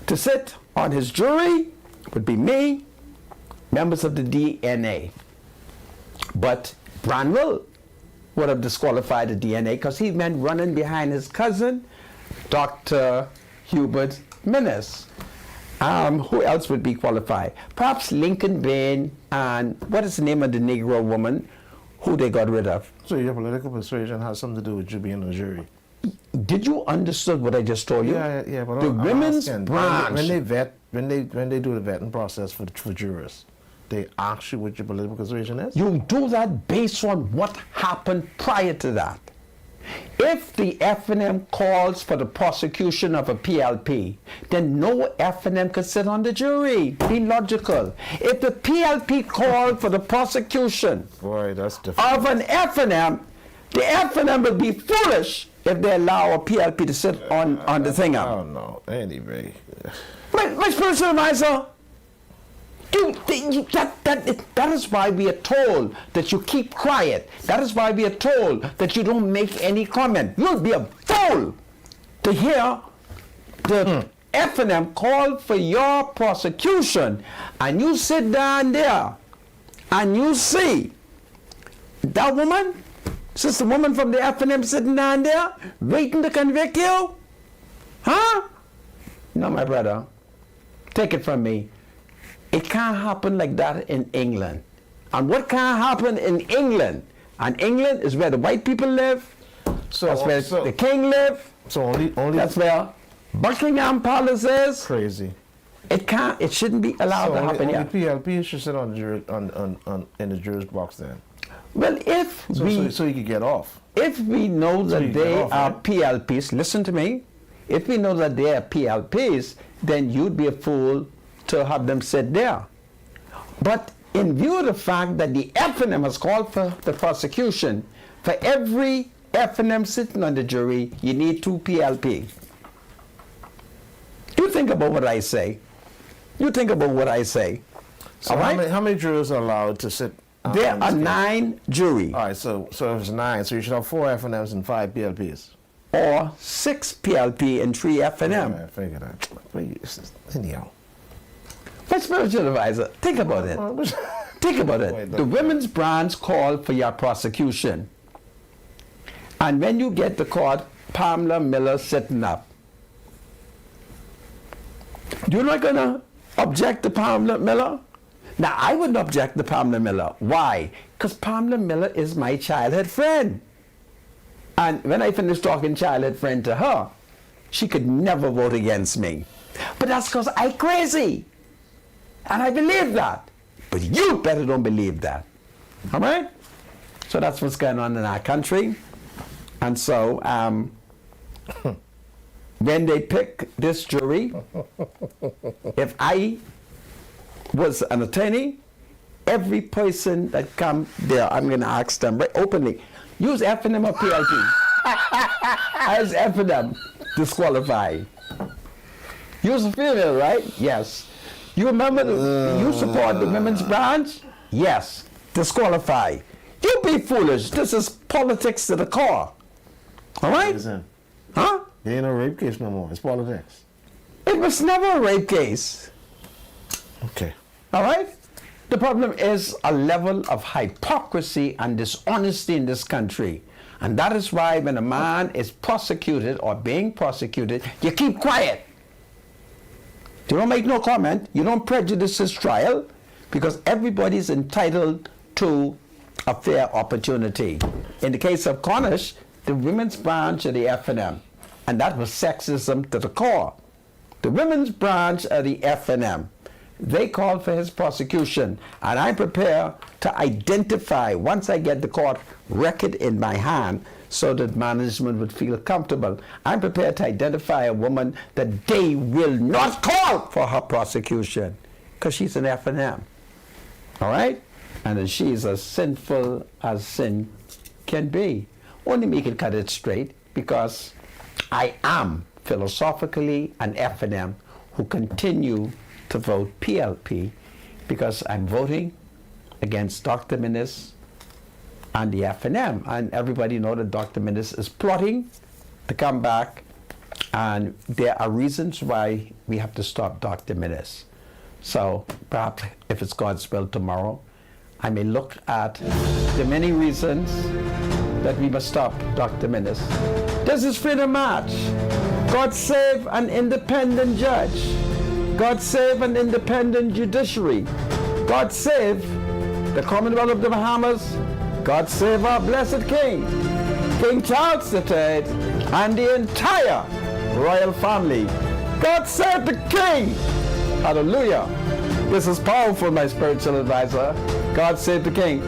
to sit on his jury would be me, members of the DNA. But Branwell would have disqualified the DNA because he meant running behind his cousin, Dr. Hubert Minnis. Who else would be qualified? Perhaps Lincoln Bain and what is the name of the Negro woman who they got rid of? So your political persuasion has something to do with you being on the jury. Did you understand what I just told you? Yeah, but the women's asking, branch. when they do the vetting process for jurors, they ask you what your political persuasion is. You do that based on what happened prior to that. If the FNM calls for the prosecution of a PLP, then no FNM could sit on the jury. Be logical. If the PLP called for the prosecution Boy, that's different. of an FNM, the FNM would be foolish if they allow a PLP to sit on the thing up. Oh no, anyway. My spiritual advisor, that is why we are told that you keep quiet. That is why we are told that you don't make any comment. You'll be a fool to hear the FNM call for your prosecution, and you sit down there and you see that woman, sister woman from the FNM sitting down there waiting to convict you? Huh? No, my brother. Take it from me. It can't happen like that in England. And what can't happen in England? And England is where the white people live. That's where the king live. So only That's where Buckingham Palace is. crazy. It shouldn't be allowed So to only, happen only here. PLP should sit on the jury, in the juror's box then. Well, if So you could get off. if we know that you they get off, are right? PLPs, listen to me. If we know that they are PLPs, then you'd be a fool to have them sit there. But in view of the fact that the FNM has called for the prosecution, for every FNM sitting on the jury, you need 2 PLP. You think about what I say. You think about what I say. So All right? how many jurors are allowed to sit? There on are this case? 9 jury, All right, so if it's 9, so you should have 4 FNMs and 5 PLPs. or 6 PLP and 3 FNM. I figure that. Anyhow. My spiritual advisor, think about it. Think about it. Wait, The women's branch called for your prosecution. And when you get the court, Pamela Miller sitting up, you're not going to object to Pamela Miller? Now, I wouldn't object to Pamela Miller. Why? Because Pamela Miller is my childhood friend. And when I finished talking childhood friend to her, she could never vote against me. But that's because I'm crazy. And I believe that. But you better don't believe that. All right? So that's what's going on in our country. And so when they pick this jury, if I was an attorney, every person that come there, I'm going to ask them right openly, use FNM or PLP. As FNM, disqualified. Use a female, right? Yes. You remember, you support the women's branch? Yes. Disqualify. You be foolish. This is politics to the core. All right? Listen, Huh? there ain't no rape case no more. It's politics. It was never a rape case. Okay. All right? The problem is a level of hypocrisy and dishonesty in this country. And that is why when a man is prosecuted or being prosecuted, you keep quiet. You don't make no comment. You don't prejudice his trial because everybody's entitled to a fair opportunity. In the case of Cornish, the women's branch of the FNM, and that was sexism to the core. The women's branch of the FNM, they called for his prosecution, and I'm prepared to identify, once I get the court record in my hand, so that management would feel comfortable, I'm prepared to identify a woman that they will not call for her prosecution, because she's an FNM. All right? And that she is as sinful as sin can be. Only make it cut it straight, because I am philosophically an F&M who continue to vote PLP, because I'm voting against Dr. Minnis and the F&M. And everybody know that Dr. Minnis is plotting to come back, and there are reasons why we have to stop Dr. Minnis. So perhaps if it's God's will tomorrow, I may look at the many reasons that we must stop Dr. Minnis. This is Freedom March. God save an independent judge. God save an independent judiciary. God save the Commonwealth of the Bahamas. God save our blessed King, King Charles III, and the entire royal family. God save the King. Hallelujah. This is powerful, my spiritual advisor. God save the King.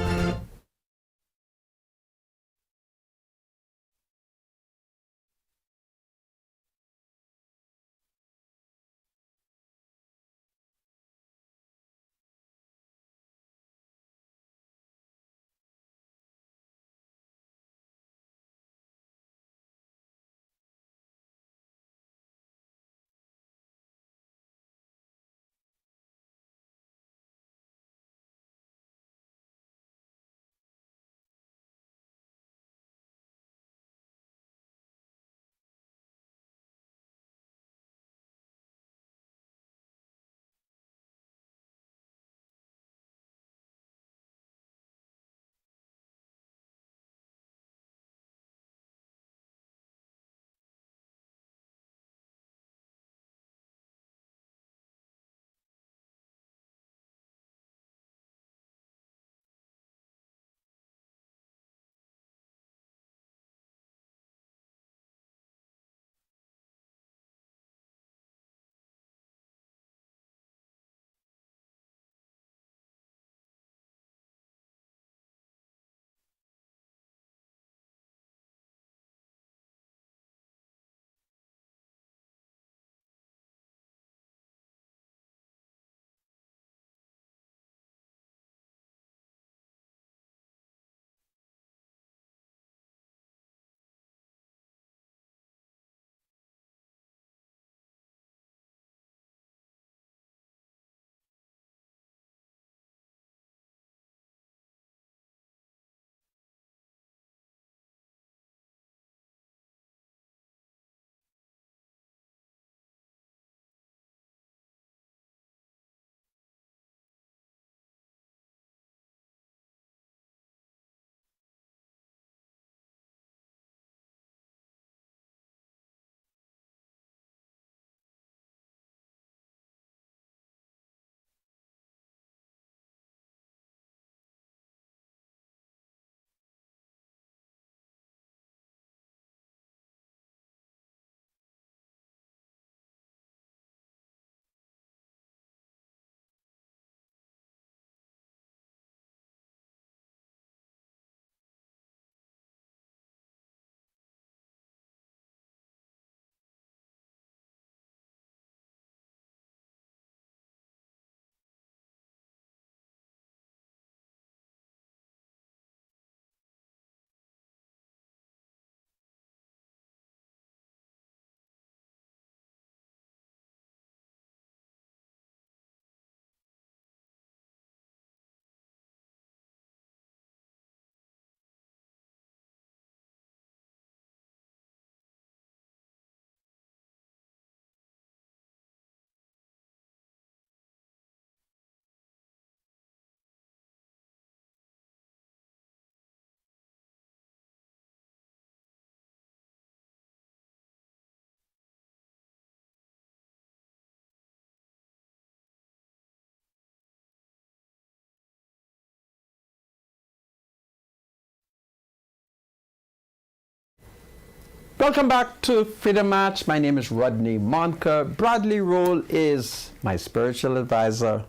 Welcome back to Freedom March. My name is Rodney Monker. Bradley Roll is my spiritual advisor.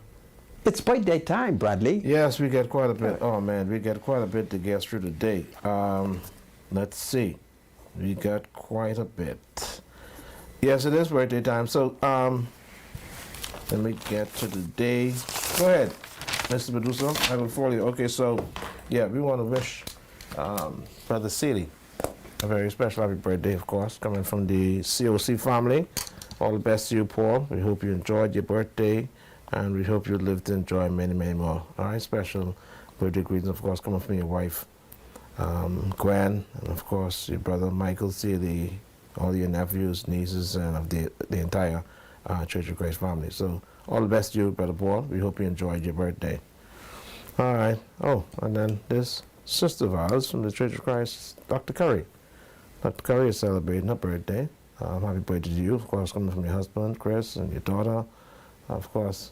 It's birthday time, Bradley. Yes, we get quite a bit. Oh man, we get quite a bit to get through today. Let's see. We got quite a bit. Yes, it is birthday time. So let me get to the day. Go ahead. Mr. Medusa, I will follow you. Okay, so, yeah, we want to wish Brother Seeley a very special happy birthday, of course, coming from the COC family. All the best to you, Paul. We hope you enjoyed your birthday, and we hope you live to enjoy many, many more. All right, special birthday greetings, of course, coming from your wife, Gwen, and of course your brother Michael Seeley, all your nephews, nieces, and of the entire Church of Christ family. So all the best to you, Brother Paul. We hope you enjoyed your birthday. All right. Oh, and then this sister of ours from the Church of Christ, Dr. Curry. Dr. Curry is celebrating her birthday. Happy birthday to you, of course, coming from your husband, Chris, and your daughter. Of course,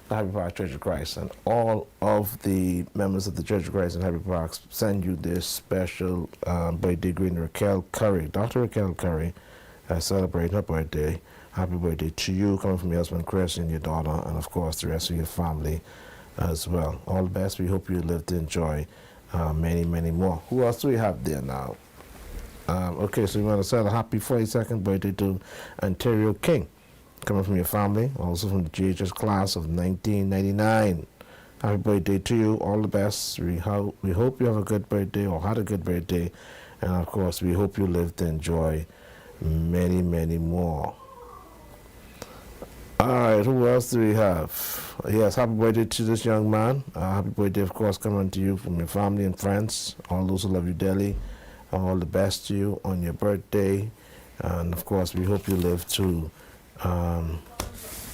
the Happy Park Church of Christ. And all of the members of the Church of Christ in Happy Park send you this special birthday greeting. Raquel Curry, Dr. Raquel Curry, celebrating her birthday. Happy birthday to you, coming from your husband, Chris, and your daughter, and of course, the rest of your family as well. All the best. We hope you live to enjoy many, many more. Who else do we have there now? Okay, so we want to say a happy 42nd birthday to Ontario King, coming from your family, also from the JHS class of 1999. Happy birthday to you. All the best. We hope you have a good birthday or had a good birthday. And of course, we hope you live to enjoy many, many more. All right, who else do we have? Yes, happy birthday to this young man. Happy birthday, of course, coming to you from your family and friends, all those who love you dearly. All the best to you on your birthday. And of course, we hope you live to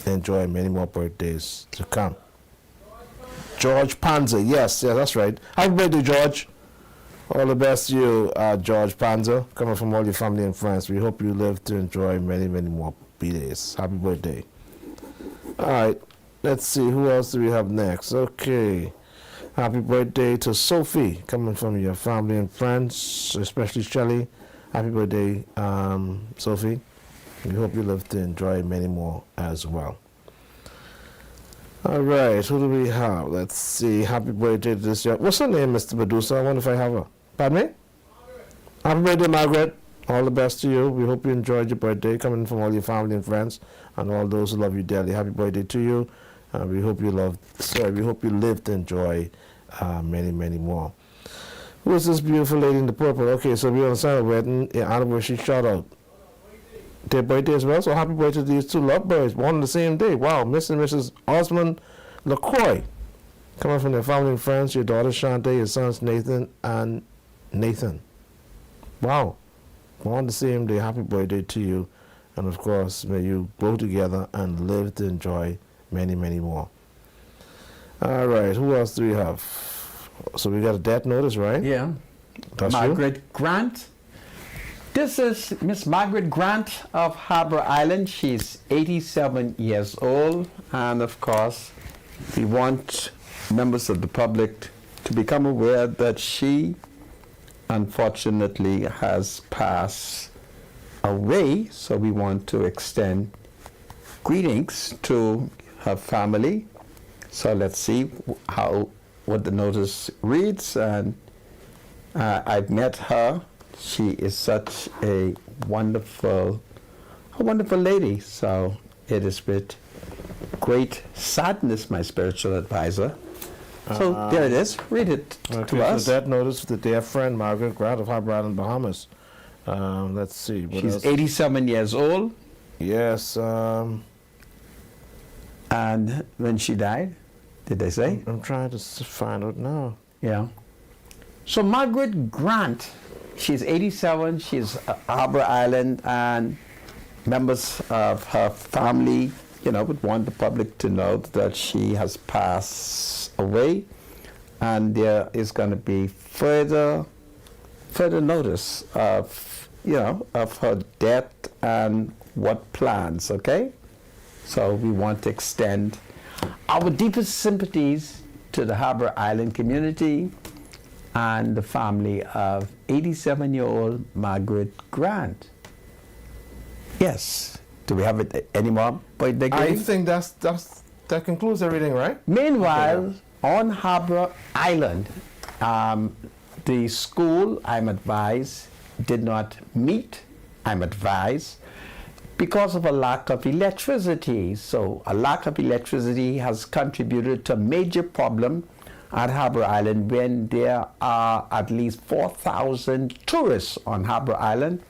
enjoy many more birthdays to come. George Panzer, yes, that's right. Happy birthday, George. All the best to you, George Panzer, coming from all your family and friends. We hope you live to enjoy many, many more birthdays. Happy birthday. All right, let's see, who else do we have next? Okay. Happy birthday to Sophie, coming from your family and friends, especially Shelley. Happy birthday, Sophie. We hope you live to enjoy many more as well. All right, who do we have? Let's see. Happy birthday to this young... What's her name, Mr. Medusa? I wonder if I have her. Pardon me? Happy birthday, Margaret. All the best to you. We hope you enjoyed your birthday, coming from all your family and friends, and all those who love you dearly. Happy birthday to you. We hope you live to enjoy many, many more. Who is this beautiful lady in the purple? Okay, so we're on Sunday wedding, anniversary shout out. Their birthday as well, so happy birthday to these two lovebirds, born on the same day. Wow, Mr. and Mrs. Osmond LaCroix, coming from their family and friends, your daughter Shante, your sons Nathan and Nathan. Wow, born the same day, happy birthday to you. And of course, may you grow together and live to enjoy many, many more. All right, who else do we have? So we got a death notice, right? Yeah. That's Margaret you? Grant. This is Miss Margaret Grant of Harbor Island. She's 87 years old. And of course, we want members of the public to become aware that she unfortunately has passed away. So we want to extend greetings to her family. So let's see what the notice reads. And I've met her. She is such a wonderful lady. So it is with great sadness, my spiritual advisor. So there it is. Read it to us. So that notice for the dear friend Margaret Grant of Harbor Island, Bahamas. Let's see. She's 87 years old. Yes. And when she died, did they say? I'm trying to find out now. Yeah. So Margaret Grant, she's 87, she's Harbor Island, and members of her family, would want the public to know that she has passed away, and there is going to be further notice of her death and what plans. Okay, so we want to extend our deepest sympathies to the Harbor Island community and the family of 87-year-old Margaret Grant. Yes. Do we have any more birthday greetings? I think that concludes everything, right? Meanwhile, on Harbor Island, the school, I'm advised, did not meet, I'm advised, because of a lack of electricity. So a lack of electricity has contributed to a major problem at Harbour Island when there are at least 4,000 tourists on Harbour Island.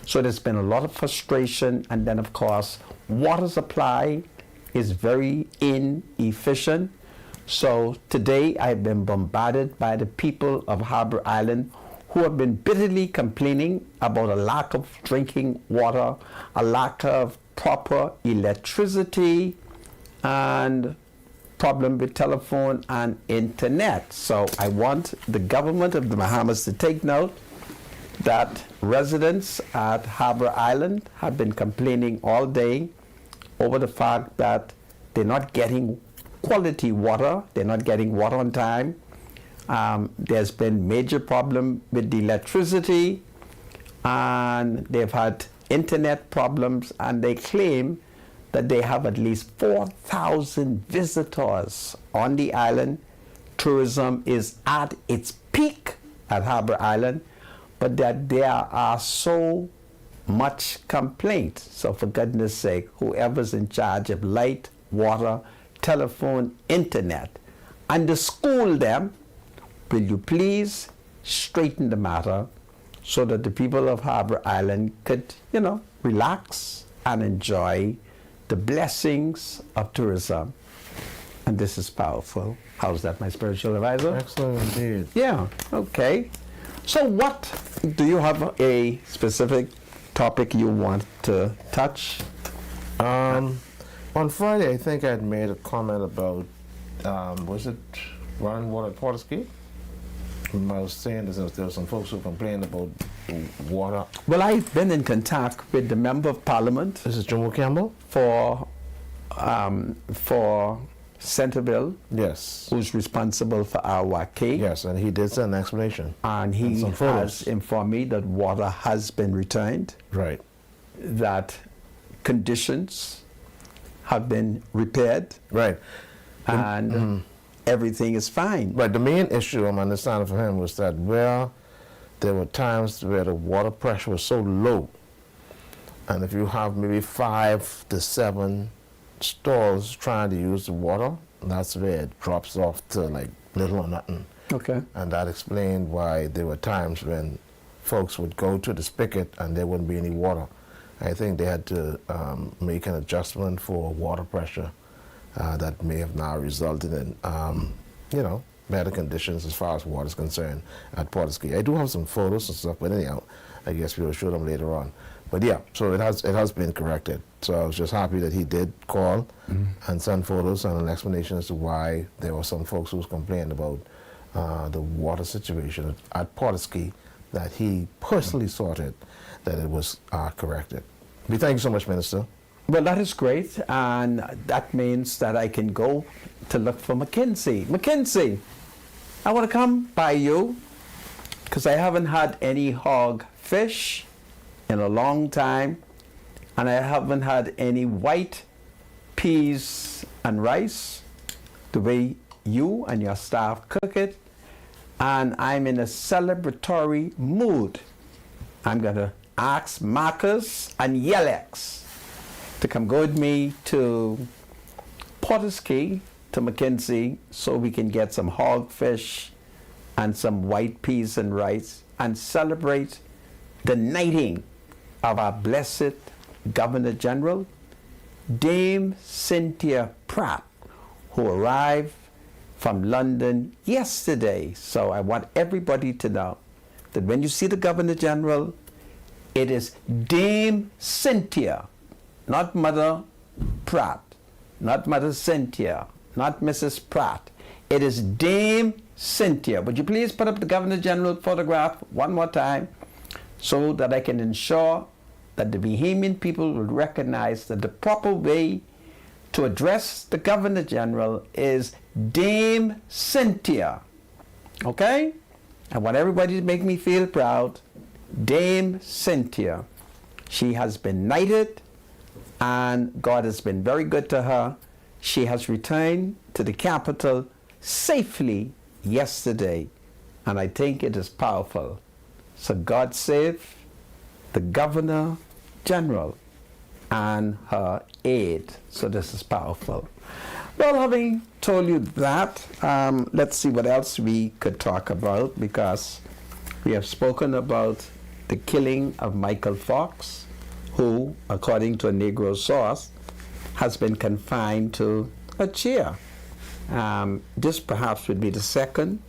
So there's been a lot of frustration, and then of course water supply is very inefficient. So today I've been bombarded by the people of Harbour Island who have been bitterly complaining about a lack of drinking water, a lack of proper electricity, and problem with telephone and internet. So I want the government of the Bahamas to take note that residents at Harbour Island have been complaining all day over the fact that they're not getting quality water, they're not getting water on time. There's been major problem with the electricity, and they've had internet problems, and they claim that they have at least 4,000 visitors on the island. Tourism is at its peak at Harbour Island, but that there are so much complaint. So for goodness sake, whoever's in charge of light, water, telephone, internet, and to school them, will you please straighten the matter so that the people of Harbour Island could, relax and enjoy the blessings of tourism. And this is powerful. How's that, my spiritual advisor? Excellent indeed. Yeah, okay. So what, do you have a specific topic you want to touch? On Friday, I think I'd made a comment about, was it running water at Portisky? I was saying there were some folks who complained about water. Well, I've been in contact with the Member of Parliament. This is Jomo Campbell? For Centerville. Yes. Who's responsible for Awake. Yes, and he did send an explanation. And he has informed me that water has been returned. Right. That conditions have been repaired. Right. And everything is fine. But the main issue, I'm understanding for him, was that where there were times where the water pressure was so low, and if you have maybe 5 to 7 stalls trying to use the water, that's where it drops off to like little or nothing. Okay. And that explained why there were times when folks would go to the spigot and there wouldn't be any water. I think they had to make an adjustment for water pressure that may have now resulted in, better conditions as far as water is concerned at Portisky. I do have some photos and stuff, but anyhow, I guess we'll show them later on. But yeah, so it has been corrected. So I was just happy that he did call and send photos and an explanation as to why there were some folks who was complaining about the water situation at Portisky that he personally sorted, that it was corrected. We thank you so much, Minister. Well, that is great, and that means that I can go to look for McKinsey. McKinsey, I want to come by you because I haven't had any hog fish in a long time, and I haven't had any white peas and rice the way you and your staff cook it, and I'm in a celebratory mood. I'm going to ask Marcus and Yelex to come go with me to Portisky, to McKinsey, so we can get some hogfish and some white peas and rice and celebrate the knighting of our blessed Governor General, Dame Cynthia Pratt, who arrived from London yesterday. So I want everybody to know that when you see the Governor General, it is Dame Cynthia, not Mother Pratt, not Mother Cynthia, not Mrs. Pratt. It is Dame Cynthia. Would you please put up the Governor General photograph one more time so that I can ensure that the Bahamian people will recognize that the proper way to address the Governor General is Dame Cynthia. Okay? I want everybody to make me feel proud. Dame Cynthia. She has been knighted, and God has been very good to her. She has returned to the capital safely yesterday, and I think it is powerful. So God save the Governor General and her aide. So this is powerful. Well, having told you that, let's see what else we could talk about, because we have spoken about the killing of Michael Fox, who, according to a Negro source, has been confined to a chair. This perhaps would be the second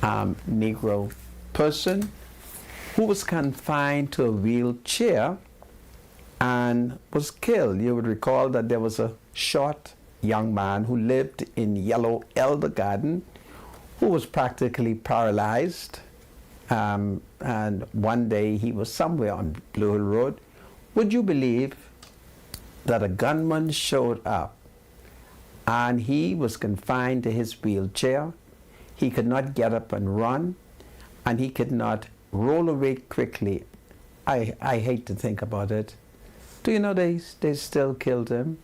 Negro person who was confined to a wheelchair and was killed. You would recall that there was a short young man who lived in Yellow Elder Garden who was practically paralyzed. And one day he was somewhere on Blue Hill Road. Would you believe that a gunman showed up and he was confined to his wheelchair? He could not get up and run, and he could not roll away quickly. I hate to think about it. Do you know they still killed him?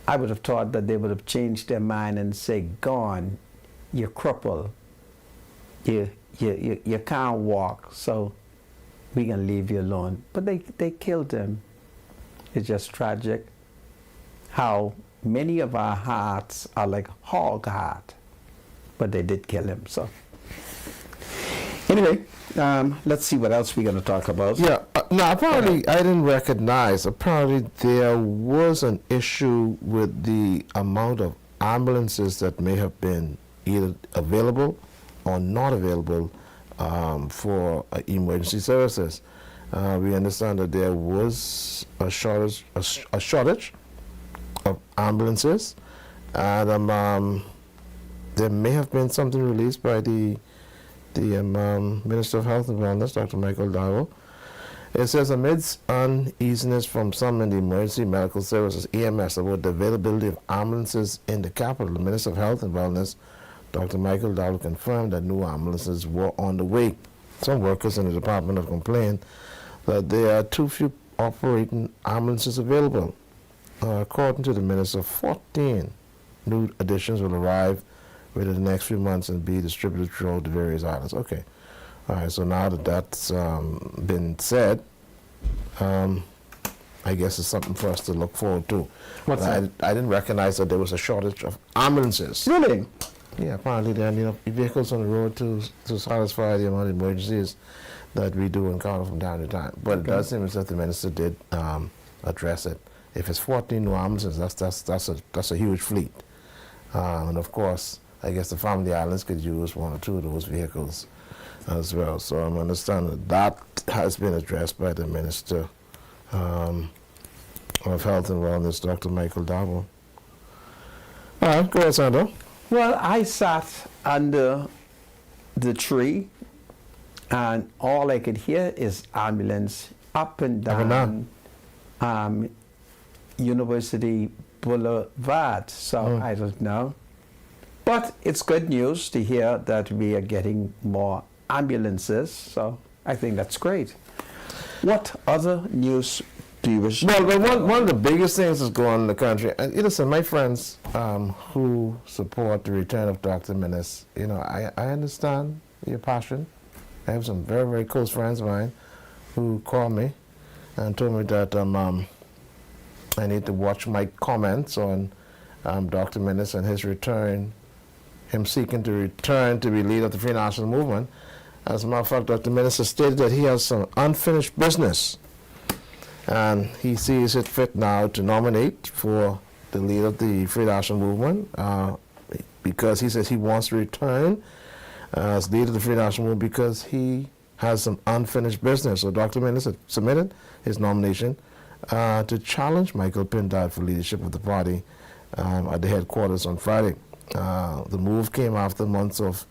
I would have thought that they would have changed their mind and say, "Gone, you're crippled. You can't walk, so we can leave you alone." But they killed him. It's just tragic how many of our hearts are like hog heart, but they did kill him. So anyway, let's see what else we're going to talk about. Yeah, now apparently I didn't recognize, apparently there was an issue with the amount of ambulances that may have been either available or not available for emergency services. We understand that there was a shortage of ambulances, and there may have been something released by the Minister of Health and Wellness, Dr. Michael Dowell. It says, amidst uneasiness from some in the emergency medical services, EMS, about the availability of ambulances in the capital, the Minister of Health and Wellness, Dr. Michael Dowell, confirmed that new ambulances were on the way. Some workers in the department have complained that there are too few operating ambulances available. According to the minister, 14 new additions will arrive within the next few months and be distributed throughout the various islands. Okay. All right, so now that that's been said, I guess it's something for us to look forward to. What's that? I didn't recognize that there was a shortage of ambulances. Really? Yeah, apparently there are enough vehicles on the road to satisfy the amount of emergencies that we do encounter from time to time. But it does seem as if the minister did address it. If it's 14 new ambulances, that's a huge fleet. And of course, I guess the family islands could use one or two of those vehicles as well. So I understand that has been addressed by the Minister of Health and Wellness, Dr. Michael Dowell. All right, go ahead, Sandra. Well, I sat under the tree, and all I could hear is ambulance up and down University Boulevard. So I don't know. But it's good news to hear that we are getting more ambulances. So I think that's great. What other news do you wish? Well, one of the biggest things that's going on in the country, and listen, my friends who support the return of Dr. Menace, you know, I understand your passion. I have some very, very close friends of mine who called me and told me that I need to watch my comments on Dr. Menace and his return, him seeking to return to be leader of the Free National Movement. As a matter of fact, Dr. Menace has stated that he has some unfinished business, and he sees it fit now to nominate for the leader of the Free National Movement because he says he wants to return as leader of the Free National Movement because he has some unfinished business. So Dr. Menace had submitted his nomination to challenge Michael Pindad for leadership of the party at the headquarters on Friday. The move came after months of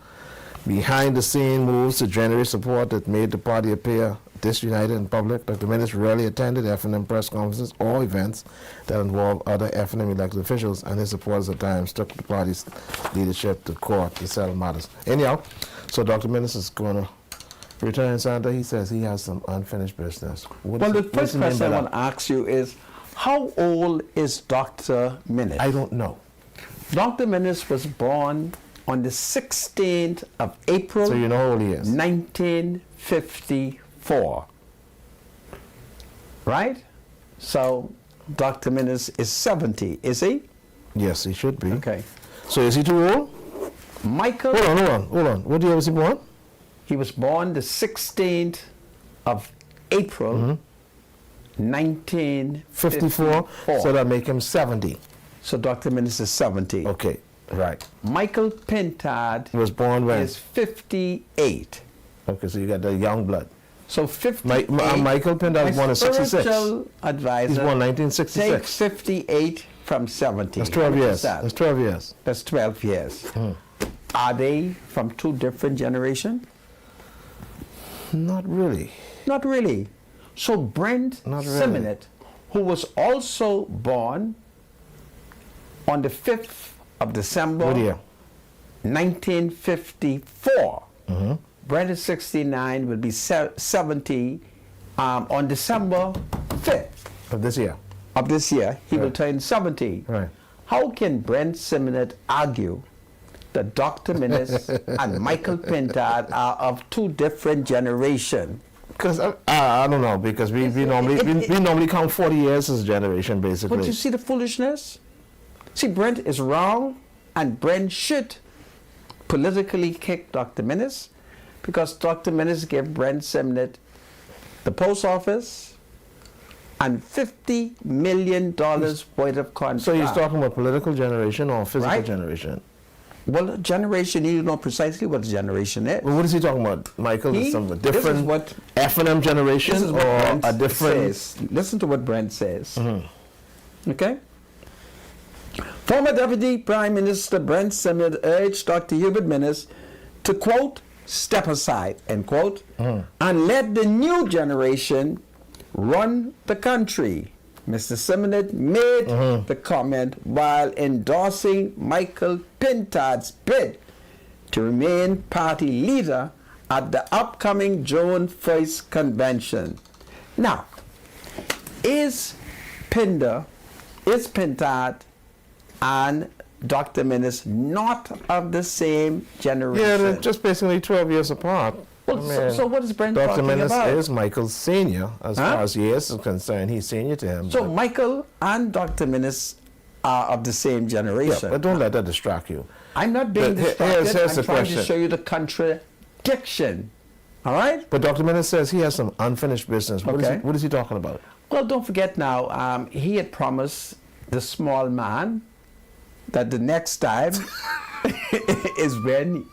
behind-the-scene moves to generate support that made the party appear disunited in public. Dr. Menace rarely attended FNM press conferences or events that involved other FNM elected officials, and his supporters at times took the party's leadership to court to settle matters. Anyhow, so Dr. Menace is going to return, Santa. He says he has some unfinished business. Well, the first question I want to ask you is, how old is Dr. Menace? I don't know. Dr. Menace was born on the 16th of April, so you know how old he is. 1954. right? So Dr. Minnis is 70, is he? Yes, he should be. Okay. So is he too old? Michael, Hold on. What year was he born? he was born the 16th of April, 1954. 54. So that make him 70. So Dr. Minnis is 70. Okay, right. Michael Pintard He was born when? is 58. Okay, so you got the young blood. So 58. Michael Pintard was born in 66. Spiritual advisor He's born take 1966. 58 from 70. That's 12 How much years. is that? That's 12 years. That's 12 years. Are they from two different generations? Not really. Not really. So Brent Not really. Simonet, who was also born on the 5th of December, What year? 1954. Brent is 69, will be 70 on December 5th Of this year. of this year. He will Right. turn 70. Right. How can Brent Simonet argue that Dr. Minnis and Michael Pintard are of two different generations? Because I don't know, because we normally count 40 years as a generation, basically. But you see the foolishness? See, Brent is wrong, and Brent should politically kick Dr. Minnis, because Dr. Minnis gave Brent Simonet the post office and $50 million worth of contract. So he's talking about political generation or physical Right. generation? Well, generation, you know precisely what generation is. Well, what is he talking about? Michael, He- is some this is different what- F&M generation This is what or Brent a different... says. Listen to what Brent says. Okay? Former Deputy Prime Minister Brent Simonet urged Dr. Hubert Minnis to, quote, step aside, end quote, and let the new generation run the country. Mr. Simonet made the comment while endorsing Michael Pintard's bid to remain party leader at the upcoming June 1st convention. Now, is Pintard and Dr. Minnis not of the same generation? Yeah, they're just basically 12 years apart. Well, I mean, so what is Brent Dr. talking Minnis about? is Michael's senior, as Huh? far as years is concerned. He's senior to him. So but, Michael and Dr. Minnis are of the same yeah, generation. but don't let that distract you. I'm not being But here's distracted. the I'm trying question. to show you the contradiction. All right? But Dr. Minnis says he has some unfinished business. Okay. What is he talking about? Well, don't forget now, he had promised the small man that the next time is when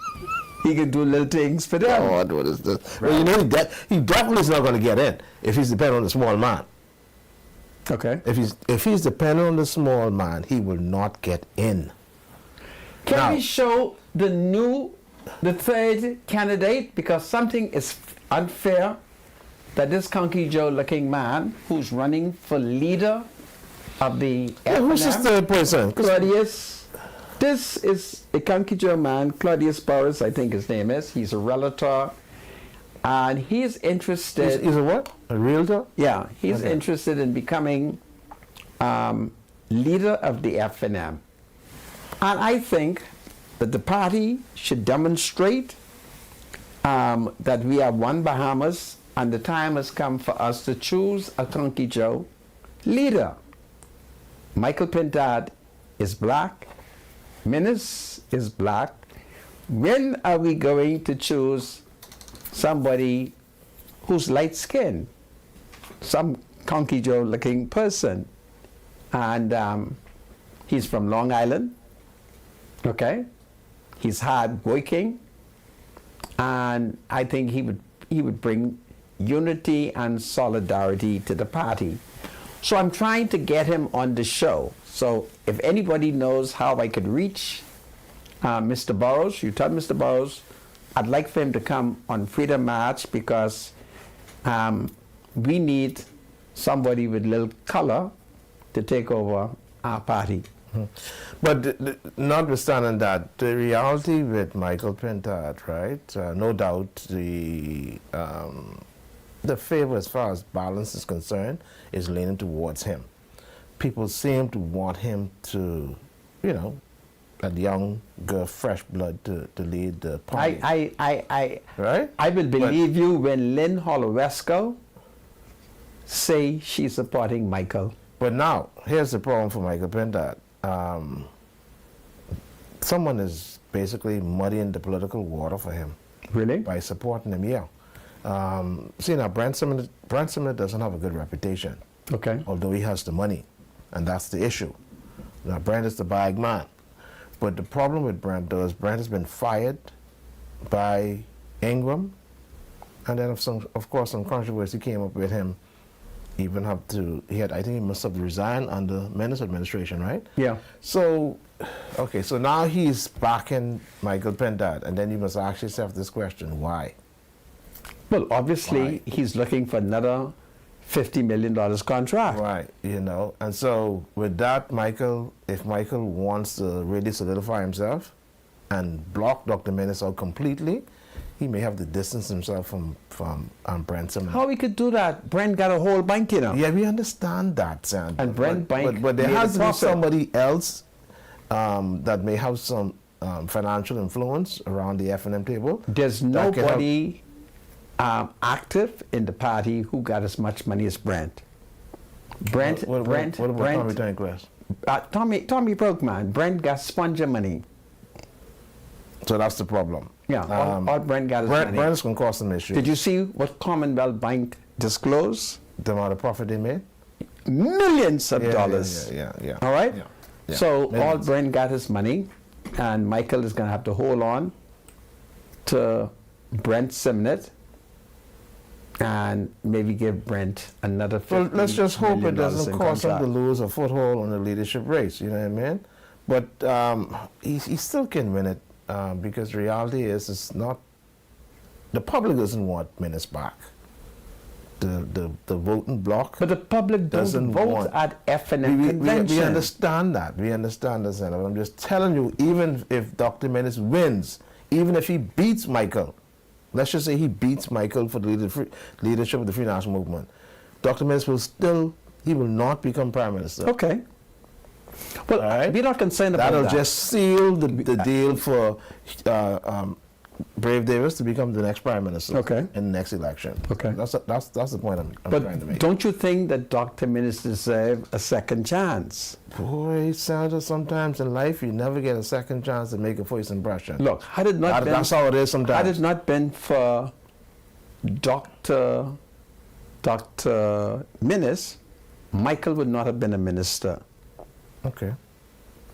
he can do little things for them. God, what is this? Well, you know, he definitely is not going to get in if he's dependent on the small man. Okay. If he's dependent on the small man, he will not get in. Can Now- we show the third candidate? Because something is unfair that this Conky Joe looking man who's running for leader of the Yeah, who's this FNM, third person? 'Cause- Claudius. This is a Conky Joe man, Claudius Burris, I think his name is. He's a realtor, and he's interested. He's a what? A realtor? Yeah, he's Okay. interested in becoming leader of the FNM. And I think that the party should demonstrate that we are one Bahamas, and the time has come for us to choose a Conky Joe leader. Michael Pintard is black. Minnis is black. When are we going to choose somebody who's light-skinned? Some Conky Joe looking person. And he's from Long Island. Okay? He's hard-working. And I think he would bring unity and solidarity to the party. So I'm trying to get him on the show. So if anybody knows how I could reach Mr. Burrows, you tell Mr. Burrows, I'd like for him to come on Freedom March because we need somebody with little color to take over our party. But notwithstanding that, the reality with Michael Pintard, right? No doubt the favor as far as balance is concerned is leaning towards him. People seem to want him to, you know, a young girl, fresh blood to lead the party. I right? will believe you when Lynn Holowesco say she's supporting Michael. But now, here's the problem for Michael Pendard. Someone is basically muddying the political water for him. Really? By supporting him, yeah. See, now, Brent Sumner doesn't have a good reputation. Okay. Although he has the money, and that's the issue. Now, Brent is the bag man. But the problem with Brent, though, is Brent has been fired by Ingram, and then of course, some controversy came up with him. Even have to, I think he must have resigned under Menace administration, right? Yeah. So, okay, so now he's backing Michael Pendard, and then you must ask yourself this question: why? Well, obviously, Why? he's looking for another $50 million contract. Right, you know, and so with that, if Michael wants to really solidify himself and block Dr. Menace out completely, he may have to distance himself from Brent Sumner. How he could do that? Brent got a whole bank, you know. Yeah, we understand that, Sam. And Brent Bank but there made has a to be profit. somebody else that may have some financial influence around the F&M table. There's that can help. nobody active in the party who got as much money as Brent. What about Tommy Tanquist? Tommy broke, man. Brent got sponger money. So that's the problem. Yeah, all Brent got is money. Brent's going to cause some issues. Did you see what Commonwealth Bank disclosed? The amount of profit they made? Millions of dollars. Yeah. All right? Yeah. So all Millions. Brent got is money, and Michael is going to have to hold on to Brent Simnett and maybe give Brent another $50 Well, let's just hope it doesn't in cause him to contract. lose a foothold on the leadership race, you know what I mean? But he still can win it because the reality is it's not, the public doesn't want Menace back. The voting bloc But the public doesn't vote want. at F&M We convention. understand that. We understand that, Senator. I'm just telling you, even if Dr. Menace wins, even if he beats Michael, let's just say he beats Michael for the leadership of the Free National Movement, Dr. Menace he will not become Prime Minister. Okay. Well, right. we're not concerned about That'll that. just seal the deal for Brave Davis to become the next Prime Minister Okay. in the next election. Okay. That's the point I'm trying to make. But don't you think that Dr. Menace deserves a second chance? Boy, Senator, sometimes in life you never get a second chance to make a first impression. Look, had it not been, that's how it is sometimes. had it not been for Dr. Menace, Michael would not have been a minister. Okay.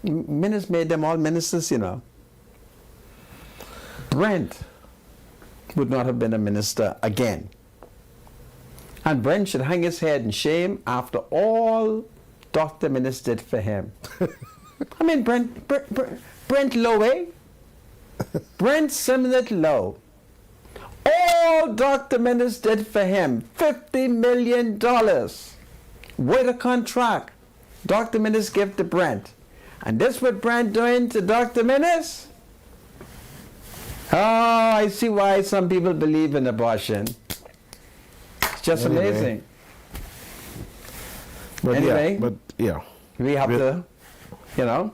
Menace made them all ministers, you know. Brent would not have been a minister again. And Brent should hang his head in shame after all Dr. Menace did for him. I mean, Brent Lowe, eh? Brent Simnett Lowe. All Dr. Menace did for him, $50 million with a contract. Dr. Menace gave to Brent. And this what Brent doing to Dr. Menace? Oh, I see why some people believe in abortion. It's just Anyway. amazing. But Anyway. yeah. We have to, you know.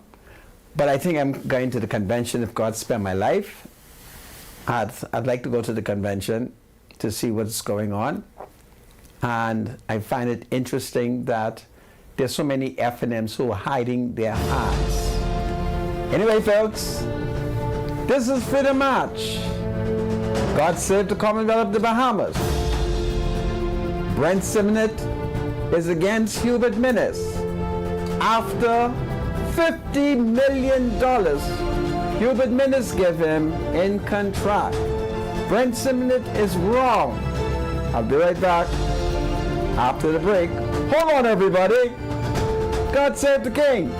But I think I'm going to the convention if God spare my life. I'd like to go to the convention to see what's going on. And I find it interesting that there's so many F&Ms who are hiding their hearts. Anyway, folks, this is Freedom March. God save the Commonwealth of the Bahamas. Brent Simnett is against Hubert Menace. After $50 million Hubert Menace gave him in contract. Brent Simnett is wrong. I'll be right back after the break. Hold on, everybody. God save the King.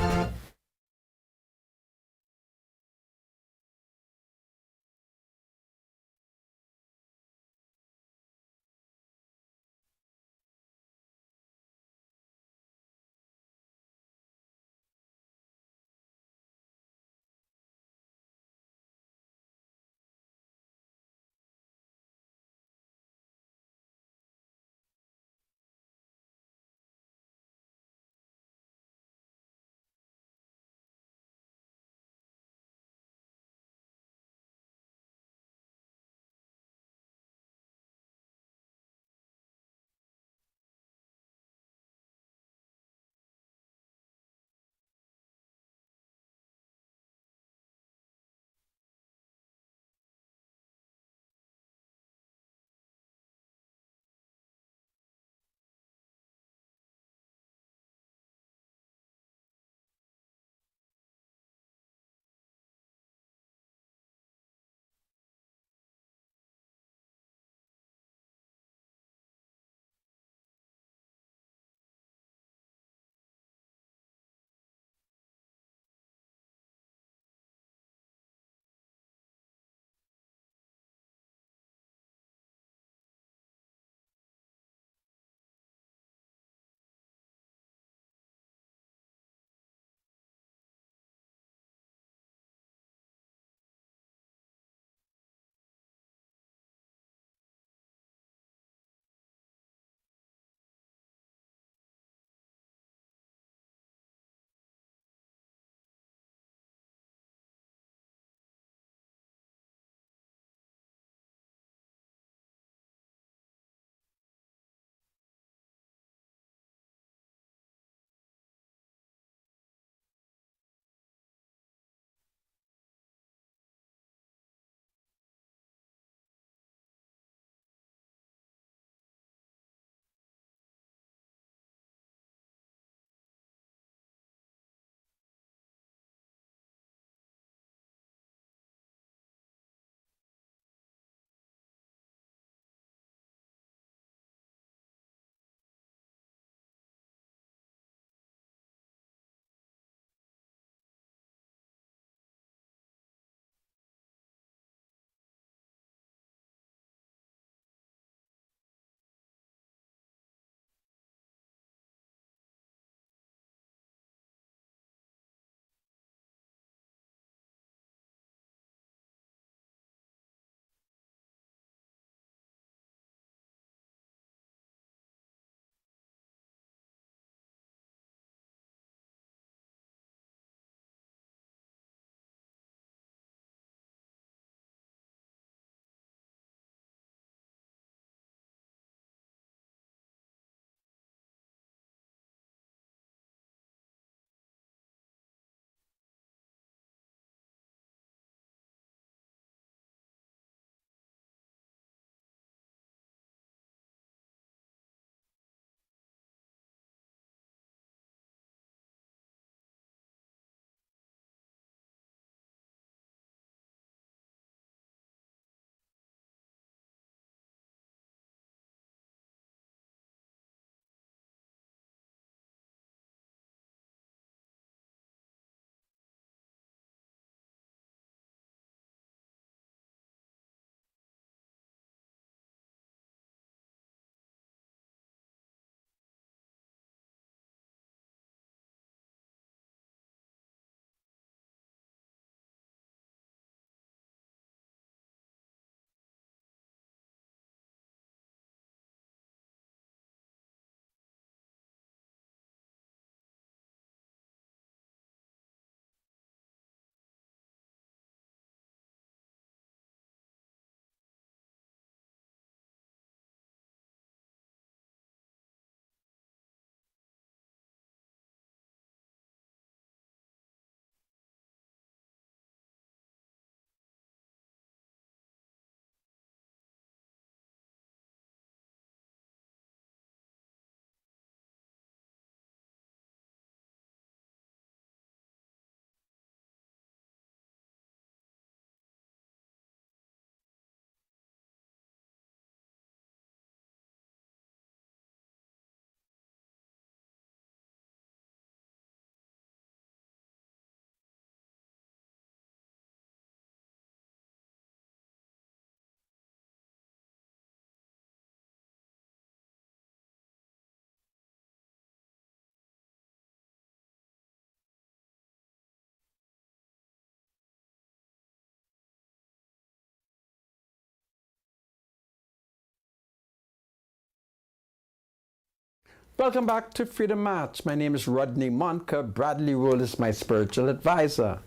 Welcome back to Freedom Match. My name is Rodney Monka. Bradley Roll is my spiritual advisor.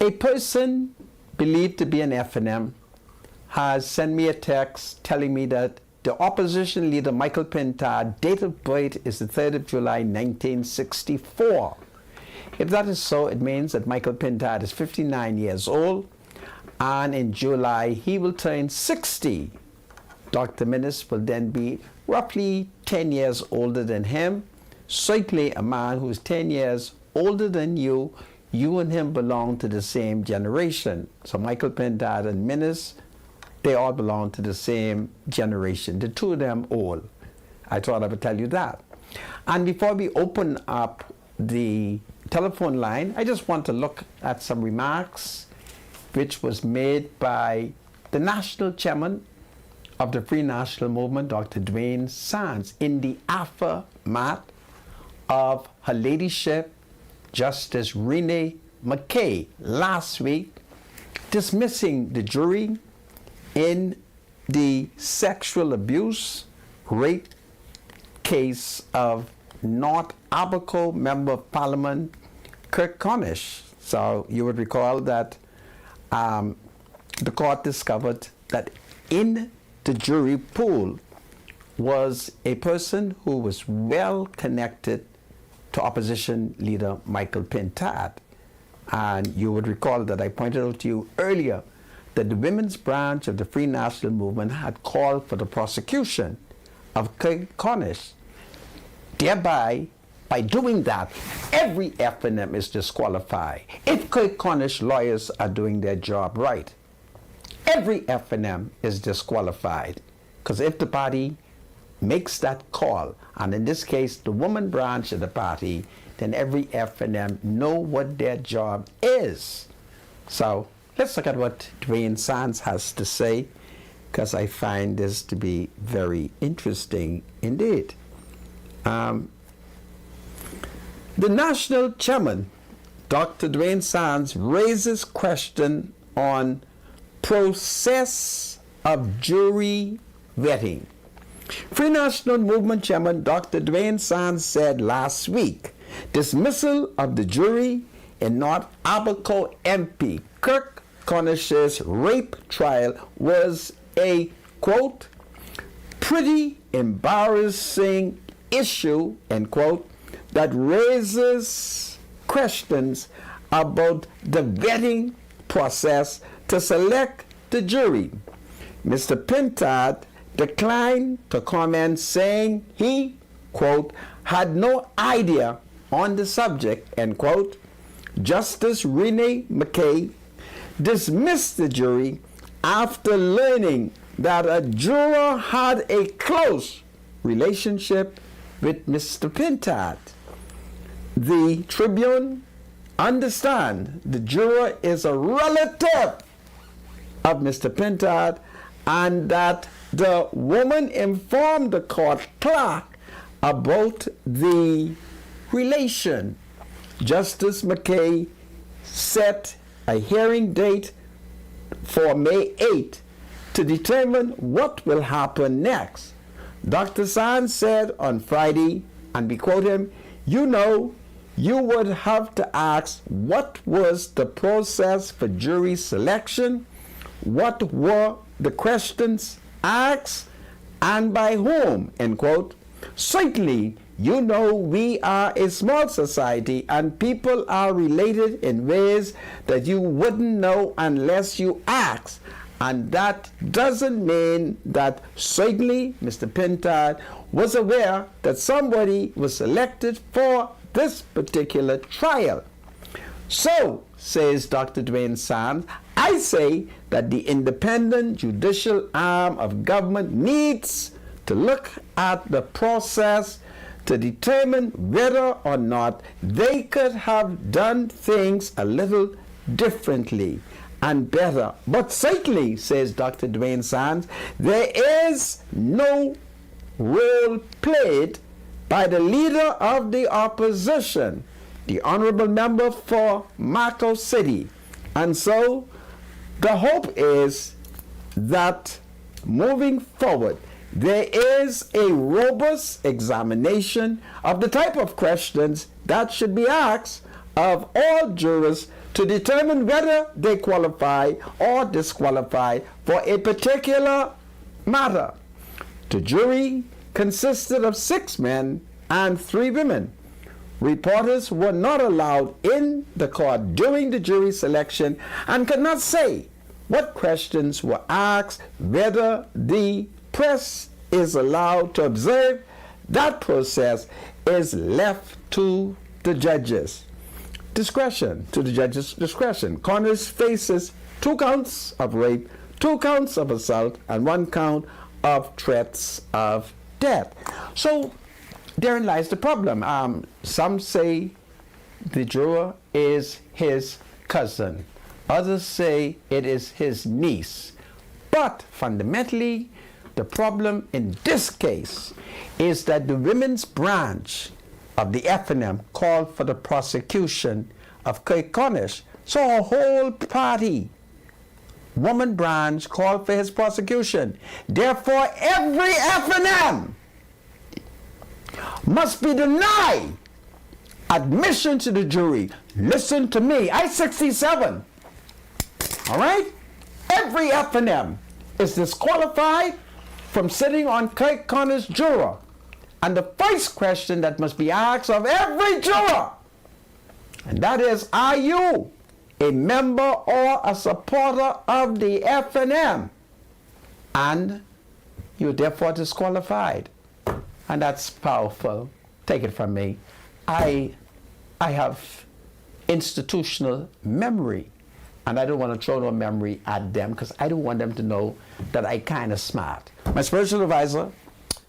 A person believed to be an FNM has sent me a text telling me that the opposition leader Michael Pintard, date of birth is the 3rd of July 1964. If that is so, it means that Michael Pintard is 59 years old, and in July he will turn 60. Dr. Minnis will then be roughly 10 years older than him. Certainly a man who is 10 years older than you and him belong to the same generation. So Michael Pintard and Minnis, they all belong to the same generation. The two of them old. I thought I would tell you that. And before we open up the telephone line, I just want to look at some remarks which was made by the national chairman of the Free National Movement, Dr. Dwayne Sands, in the aftermath of Her Ladyship Justice Renee McKay last week dismissing the jury in the sexual abuse, rape case of North Abaco Member of Parliament Kirk Cornish. So you would recall that the court discovered that in the jury pool was a person who was well connected to opposition leader Michael Pintard. And you would recall that I pointed out to you earlier that the women's branch of the Free National Movement had called for the prosecution of Kirk Cornish. Thereby, by doing that, every FNM is disqualified if Kirk Cornish lawyers are doing their job right. Every FNM is disqualified, because if the party makes that call, and in this case the woman branch of the party, then every FNM know what their job is. So let's look at what Dwayne Sands has to say, because I find this to be very interesting indeed. The national chairman, Dr. Dwayne Sands, raises question on process of jury vetting. Free National Movement Chairman Dr. Dwayne Sands said last week dismissal of the jury in North Abaco MP Kirk Cornish's rape trial was a, quote, pretty embarrassing issue, end quote, that raises questions about the vetting process to select the jury. Mr. Pintard declined to comment, saying he, quote, had no idea on the subject, end quote. Justice Renee McKay dismissed the jury after learning that a juror had a close relationship with Mr. Pintard. The Tribune understand the juror is a relative of Mr. Pintard, and that the woman informed the court clerk about the relation. Justice McKay set a hearing date for May 8 to determine what will happen next. Dr. Sands said on Friday, and we quote him, "You know, you would have to ask what was the process for jury selection, what were the questions asked, and by whom," end quote. Certainly, you know we are a small society and people are related in ways that you wouldn't know unless you ask. And that doesn't mean that certainly Mr. Pintard was aware that somebody was selected for this particular trial. So, says Dr. Dwayne Sands, I say that the independent judicial arm of government needs to look at the process to determine whether or not they could have done things a little differently and better. But certainly, says Dr. Dwayne Sands, there is no role played by the leader of the opposition, the honorable member for Marco City. And so the hope is that moving forward, there is a robust examination of the type of questions that should be asked of all jurors to determine whether they qualify or disqualify for a particular matter. The jury consisted of 6 men and 3 women. Reporters were not allowed in the court during the jury selection and could not say what questions were asked, whether the press is allowed to observe. That process is left to the judges. Discretion, to the judge's discretion. Connors faces 2 counts of rape, 2 counts of assault, and 1 count of threats of death. So therein lies the problem. Some say the juror is his cousin. Others say it is his niece. But fundamentally, the problem in this case is that the women's branch of the FNM called for the prosecution of Kirk Cornish. So a whole party, woman branch, called for his prosecution. Therefore, every FNM must be denied admission to the jury. Listen to me, I 67. All right? Every FNM is disqualified from sitting on Kirk Connor's juror. And the first question that must be asked of every juror, and that is, are you a member or a supporter of the FNM? And you're therefore disqualified. And that's powerful. Take it from me. I have institutional memory, and I don't want to throw no memory at them because I don't want them to know that I kind of smart. My spiritual advisor.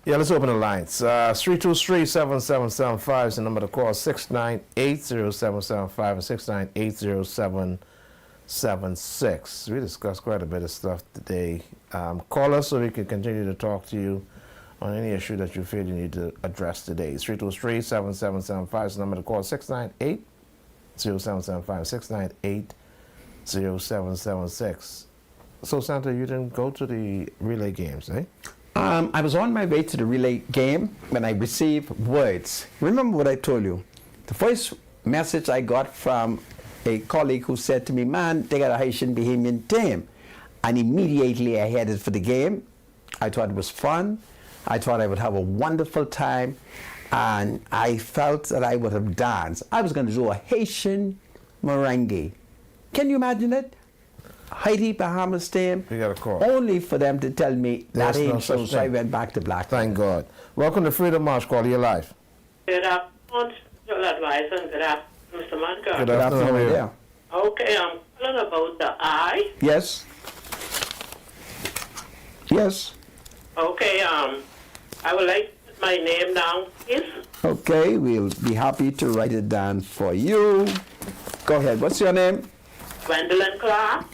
Yeah, let's open the lines. 323-7775 is the number to call. 698-0775 and 698-0776. We discussed quite a bit of stuff today. Call us so we can continue to talk to you on any issue that you feel you need to address today. 323-7775 is the number to call. 698-0775, 698-0776. So, Santa, you didn't go to the relay games, eh? I was on my way to the relay game when I received words. Remember what I told you? The first message I got from a colleague who said to me, man, they got a Haitian Bahamian team. And immediately I headed for the game. I thought it was fun. I thought I would have a wonderful time. And I felt that I would have danced. I was going to do a Haitian merengue. Can you imagine it? Haiti, Bahamas team. We got a call. Only for them to tell me that There's no ain't so, such so I thing. went back to black. Thank God. Welcome to Freedom March. Call your life. Good afternoon, spiritual advisor, and good afternoon, Mr. Montgomery. Good afternoon. How are you? Yeah. Okay, I'm calling about the eye. Yes. Yes. Okay, I would like to put my name down, please. Okay, we'll be happy to write it down for you. Go ahead. What's your name? Gwendolyn Clark.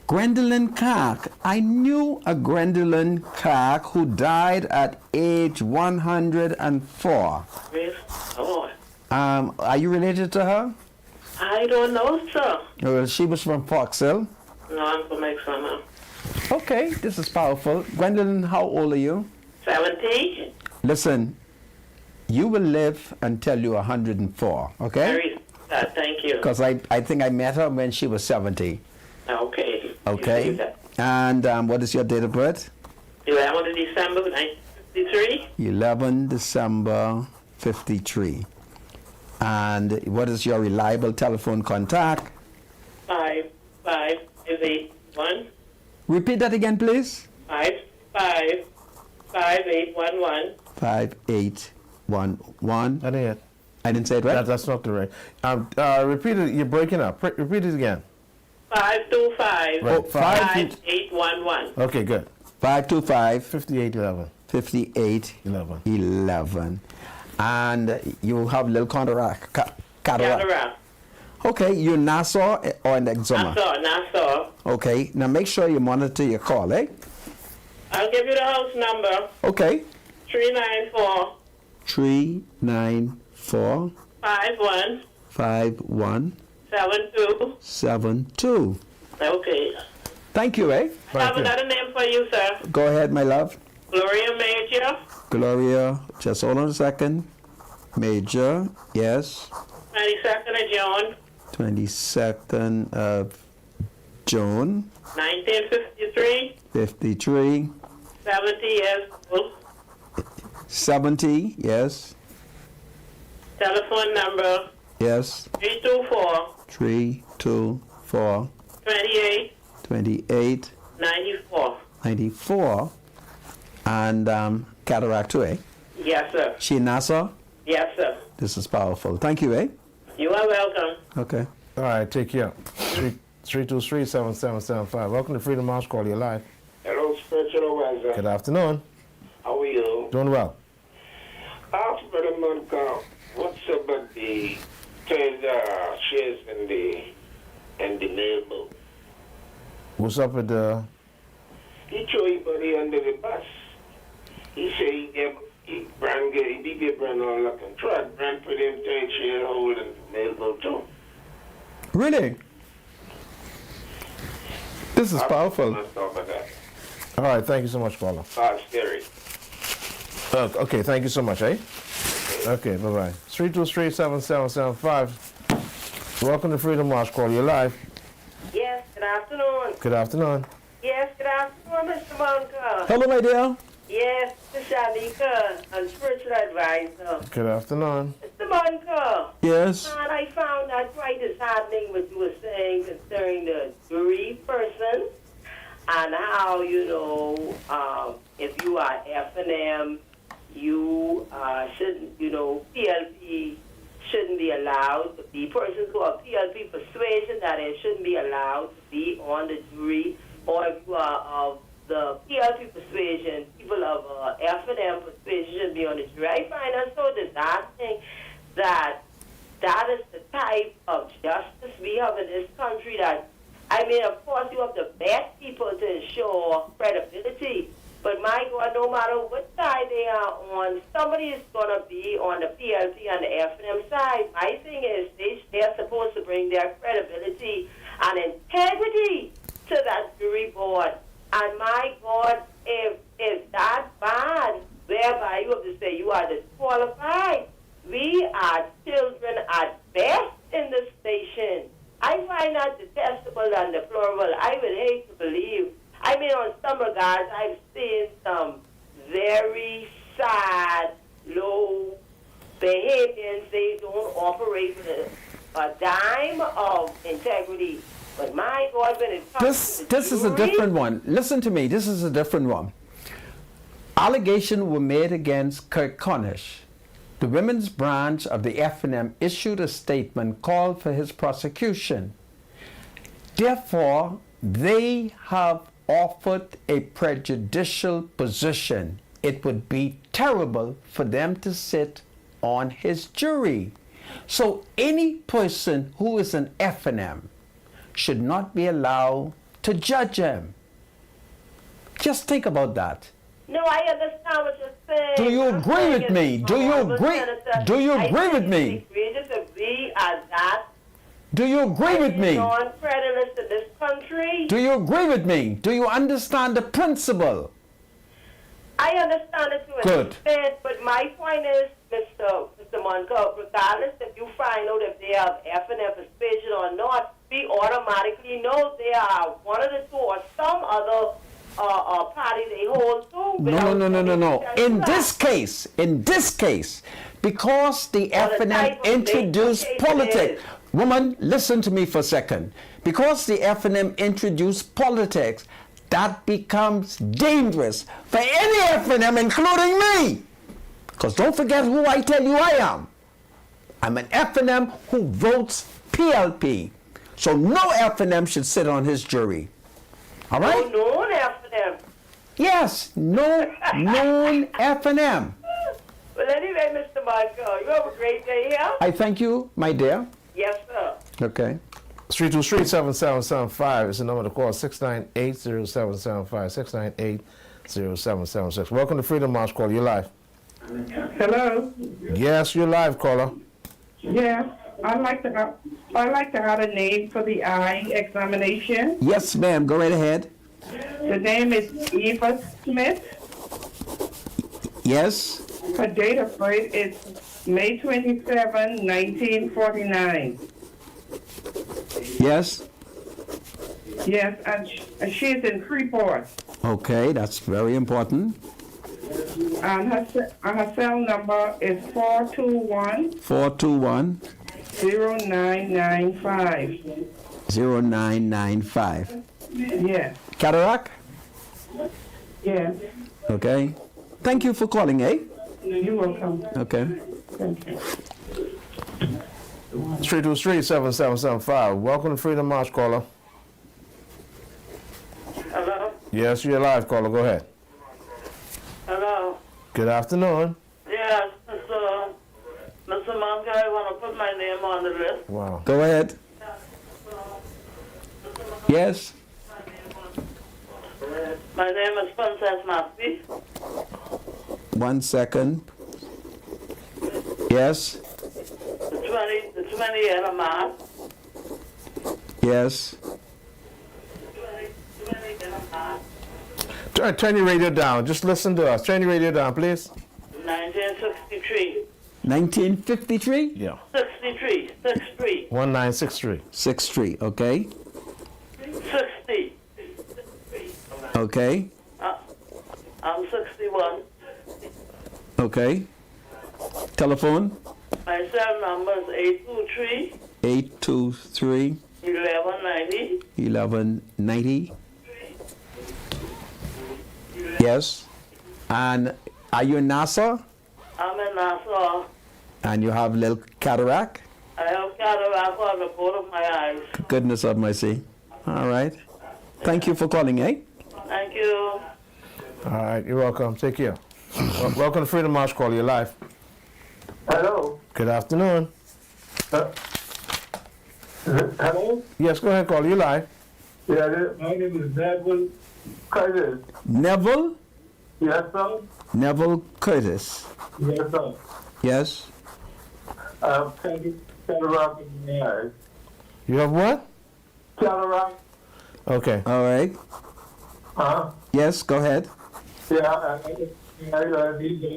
Gwendolyn Clark. I knew a Gwendolyn Clark who died at age 104. Praise the Lord. Are you related to her? I don't know, sir. Well, she was from Fox Hill. No, I'm from Exuma. Okay, this is powerful. Gwendolyn, how old are you? 70. Listen, you will live until you're 104, okay? Very sad, thank you. Because I think I met her when she was 70. Okay. You Okay. see that. And what is your date of birth? 11th of December, 1953. 11 December 53. And what is your reliable telephone contact? 55811. Repeat that again, please. 5811. 5811. That ain't it. I didn't say it right? That's not the right. Repeat it. You're breaking up. Repeat it again. 525. Right. 5811. Okay, good. 525 5811. 5811. 11. And you have little cataract. Cataract. Okay, you're Nassau or in Exuma? Nassau. Okay, now make sure you monitor your call, eh? I'll give you the house number. Okay. 394 394 51 51 72. 72. Okay. Thank you, eh? I have another name for you, sir. Go ahead, my love. Gloria Major, Gloria, just hold on a second. Major, yes. 22nd of June, 22nd of June, 1953, 53. 70 years old. 70, yes. Telephone number Yes. 324 324 28 28 94. 94. And cataract too, eh? Yes, sir. She in Nassau? Yes, sir. This is powerful. Thank you, eh? You are welcome. Okay. All right, take care. 323-7775. Welcome to Freedom House Call. You're live. Hello, spiritual advisor. Good afternoon. How are you? Doing well. Ask Brother Monica, what's about the third shares in the mailboat? What's up with the... He threw everybody under the bus. He said he gave Brand all the control. Brand put him third shareholder in the mailboat too. Really? This is powerful. Let's talk about that. All right, thank you so much, caller. Scary. Okay, thank you so much, eh? Okay, bye-bye. 323-7775. Welcome to Freedom House Call. You're live. Yes, good afternoon. Good afternoon. Yes, good afternoon, Mr. Monka. Hello, my dear. Yes, this is Shanika, I'm spiritual advisor. Good afternoon. Mr. Monka, Yes. and I found that quite disheartening what you were saying concerning the jury person and how, if you are F&M, you shouldn't, PLP shouldn't be allowed. The persons who are PLP persuasion that they shouldn't be allowed to be on the jury, or if you are of the PLP persuasion, people of F&M persuasion should be on the jury. I find that so disheartening that is the type of justice we have in this country. That, of course, you have to vet people to ensure credibility. But my God, no matter what side they are on, somebody is going to be on the PLP and the F&M side. My thing is they're supposed to bring their credibility and integrity to that jury board. And my God, if that bad, whereby you have to say you are disqualified, we are children at best in this station. I find that detestable and deplorable. I would hate to believe. On some regards, I've seen some very sad, low behaviors. They don't operate with a dime of integrity. But my God, when it comes to the This is a jury, different one. Listen to me. This is a different one. Allegations were made against Kirk Cornish. The women's branch of the F&M issued a statement called for his prosecution. Therefore, they have offered a prejudicial position. It would be terrible for them to sit on his jury. So any person who is an F&M should not be allowed to judge him. Just think about that. No, I understand what you're saying. Do you agree with me? Do you agree? Do you agree with me? We disagree as that. Do you agree with me? Non-credulous in this country. Do you agree with me? Do you understand the principle? I understand it to an Good. extent, but my point is, Mr. Monka, regardless if you find out if they have F&M persuasion or not, we automatically know they are one of the two or some other party they hold to. No. In this case, because the F&M introduced politics. Woman, listen to me for a second. Because the F&M introduced politics, that becomes dangerous for any F&M, including me. Because don't forget who I tell you I am. I'm an F&M who votes PLP. So no F&M should sit on his jury. All right? No F&M. Yes, no known F&M. Well, anyway, Mr. Monka, you have a great day here. I thank you, my dear. Yes, sir. Okay. 323-7775 is the number to call. 698-0775. 698-0776. Welcome to Freedom House Call. You're live. Hello. Yes, you're live, caller. Yes, I'd like to add a name for the eye examination. Yes, ma'am. Go right ahead. The name is Eva Smith. Yes. Her date of birth is May 27, 1949. Yes. Yes, and she's in Freeport. Okay, that's very important. And her cell number is 421 421 0995. 0995. Yes. Cataract? Yes. Okay. Thank you for calling, eh? You're welcome. Okay. Thank you. 323-7775. Welcome to Freedom March, caller. Hello? Yes, you're live, caller. Go ahead. Hello? Good afternoon. Yes, Mr. Montgomery, I want to put my name on the list. Wow. Go ahead. Yes. My name is Princess Massey. 1 second. Yes. The 20th of March. Yes. Turn your radio down. Just listen to us. Turn your radio down, please. 1963. 1953? Yeah. 63. 63. 1963. 63, okay. 60. Okay. I'm 61. Okay. Telephone? My cell number is 823 823 1190. 1190. Yes. And are you in Nassau? I'm in Nassau. And you have little cataract? I have cataract on the both of my eyes. Goodness of mercy. All right. Thank you for calling, eh? Thank you. All right, you're welcome. Take care. Welcome to Freedom March, caller. You're live. Hello. Good afternoon. Hello. Yes, go ahead, caller. You're live. Yeah, my name is Neville Curtis. Neville? Yes, sir. Neville Curtis. Yes, sir. Yes. Cataract in my eyes. You have what? Cataract. Okay. All right. Yes, go ahead. Yeah, I need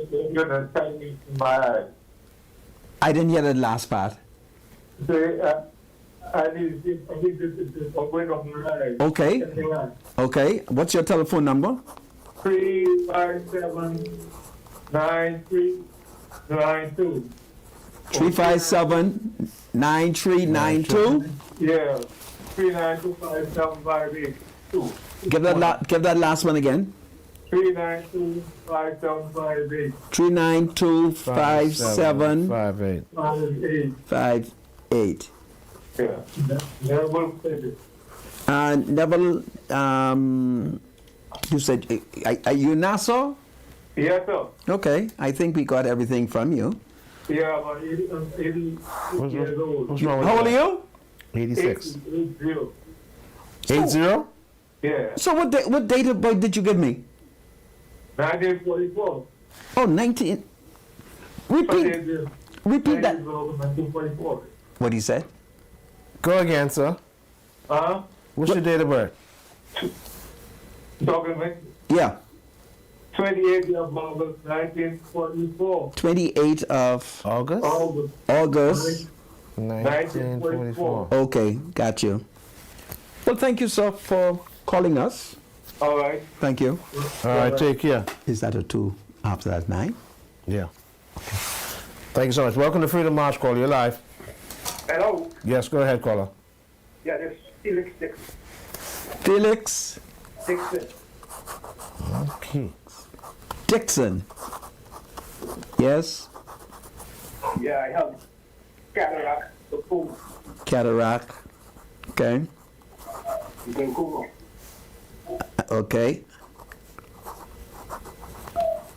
to tell me in my eyes. I didn't hear the last part. See, I need to open up my eyes. Okay. Okay. What's your telephone number? 357-9392. 357-9392. Yeah, 392-5758. Give that last one again. 392-5758. 392-5758. 58. Yeah, Neville Curtis. Neville, you said, are you Nassau? Yes, sir. Okay. I think we got everything from you. Yeah, but 80 years old. What's wrong with How old are that? you? 86. 80. 80? Yeah, So what date of birth did you give me? 1944. Oh, 19. Repeat that. 1944. What he said? Go again, sir. What's your date of birth? Talking about Yeah. 28th of August, 1944. 28th of August? August. 1924. Okay, got you. Well, thank you, sir, for calling us. All right. Thank you. All right, take care. Is that a 2 after that 9? Yeah. Thank you so much. Welcome to Freedom March, caller. You're live. Hello. Yes, go ahead, caller. Yeah, this is Felix Dixon. Felix Dixon. Okay. Dixon. Yes. Yeah, I have cataract, the pool. Cataract. Okay. You can Google. Okay.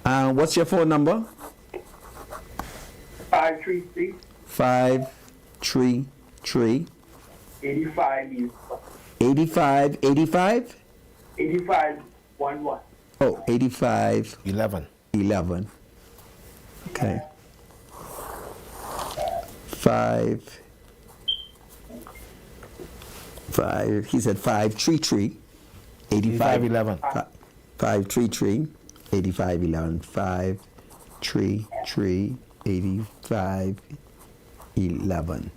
What's your phone number? 533 533 85 85 85. 8511. Oh, 85 11. 11. Okay. 5 he said 533 85 11. 533 85 11 5 338511.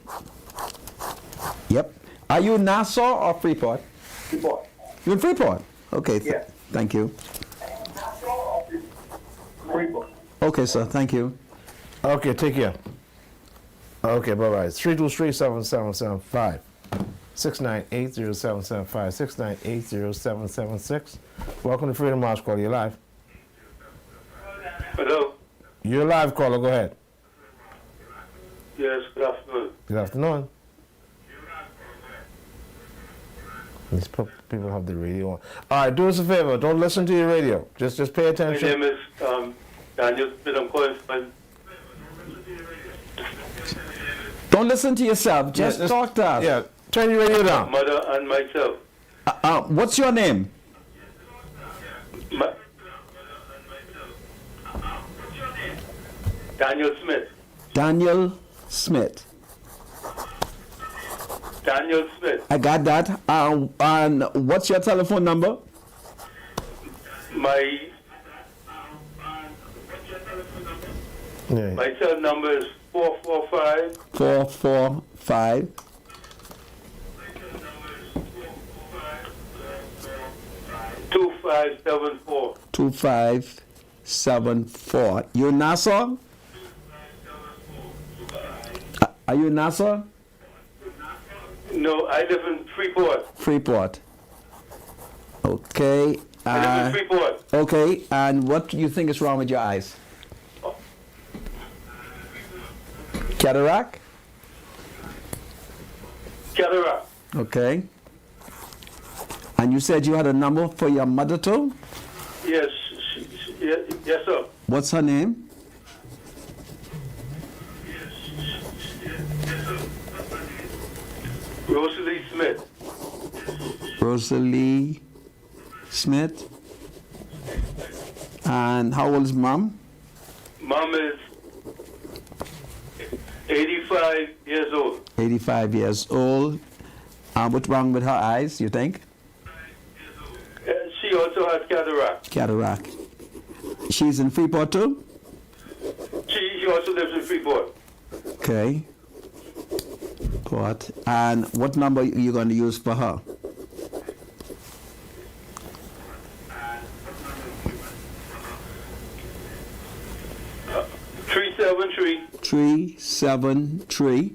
Yep. Are you Nassau or Freeport? Report. You're in Freeport? Okay. Yeah. Thank you. Report. Okay, sir. Thank you. Okay, take care. Okay, bye-bye. 323-7775. 698-0775. 698-0776. Welcome to Freedom House Call. You're live. Hello. You're live, caller. Go ahead. Yes, good afternoon. Good afternoon. These people have the radio on. All right, do us a favor. Don't listen to your radio. Just pay My attention. name is Daniel Smith. I'm calling from. Don't listen to yourself. Just talk to us. Yeah, turn your radio down. Mother and myself. What's your name? Daniel Smith. Daniel Smith. Daniel Smith. I got that. And what's your telephone number? My Yeah. cell number is 445 445 2574. 2574. You in Nassau? Are you in Nassau? No, I live in Freeport. Freeport. Okay. I live in Freeport. Okay. And what do you think is wrong with your eyes? Cataract? Cataract. Okay. And you said you had a number for your mother too? Yes, yes, sir. What's her name? Rosalie Smith. Rosalie Smith. And how old is mom? Mom is 85 years old. 85 years old. What's wrong with her eyes, you think? She also has cataract. Cataract. She's in Freeport too? She also lives in Freeport. Okay. Port. And what number are you going to use for her? Three seven three 373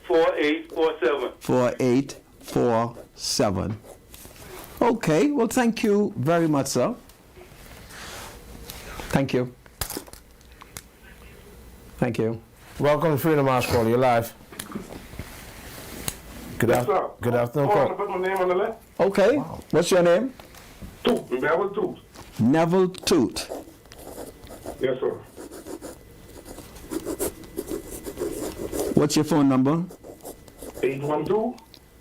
4847. 4847. Okay, well, thank you very much, sir. Thank you. Thank you. Welcome to Freedom House Call. You're live. Good, Yes, sir. good afternoon, I want to call. put my name on the list. Okay, what's your name? Toot. Neville Toot. Neville Toot. Yes, sir. What's your phone number? 812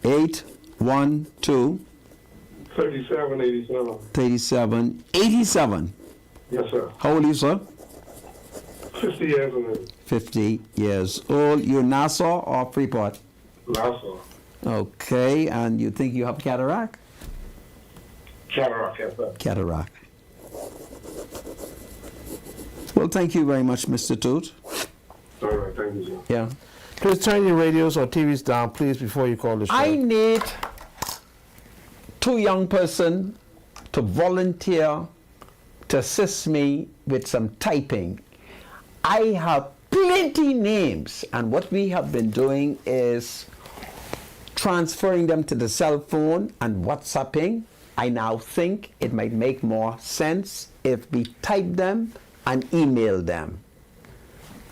812 3787. 3787. Yes, sir. How old are you, sir? 50 years old. 50 years old. You're Nassau or Freeport? Nassau. Okay, and you think you have cataract? Cataract, yes, sir. Cataract. Well, thank you very much, Mr. Toot. All right, thank you, sir. Yeah. Please turn your radios or TVs down, please, before you call the show. I need 2 young person to volunteer to assist me with some typing. I have plenty names, and what we have been doing is transferring them to the cell phone and WhatsApping. I now think it might make more sense if we type them and email them.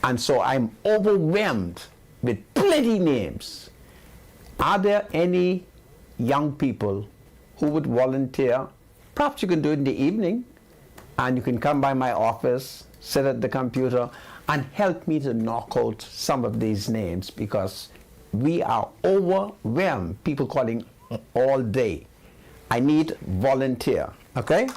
And so I'm overwhelmed with plenty names. Are there any young people who would volunteer? Perhaps you can do it in the evening, and you can come by my office, sit at the computer, and help me to knock out some of these names, because we are overwhelmed. People calling all day. I need volunteer, okay?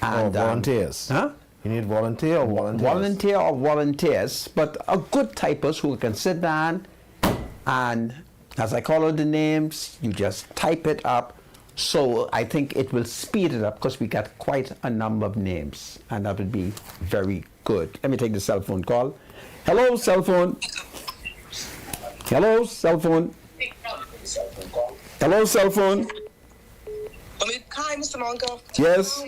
And, volunteers. Huh? You need volunteer or volunteers? Volunteer or volunteers, but a good typist who can sit down and, as I call out the names, you just type it up So I think it will speed it up because we got quite a number of names, and that would be very good. Let me take the cell phone call. Hello, cell phone. Hello, cell phone. Hello, cell phone. Hi, Mr. Monko. Yes.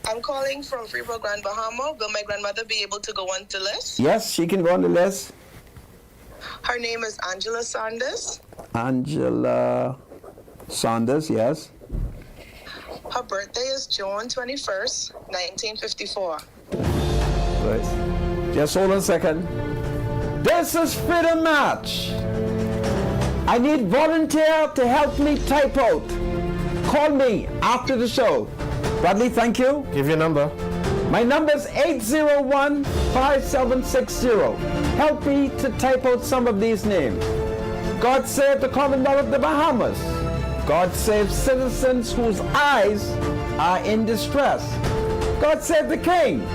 I'm calling from Freeport, Grand Bahama. Will my grandmother be able to go on the list? Yes, she can go on the list. Her name is Angela Sanders. Angela Sanders, yes. Her birthday is June 21st, 1954. Right. Just hold on a second. This is Freedom March. I need volunteer to help me type out. Call me after the show. Bradley, thank you. Give your number. My number is 801-5760. Help me to type out some of these names. God save the Commonwealth of the Bahamas. God save citizens whose eyes are in distress. God save the King.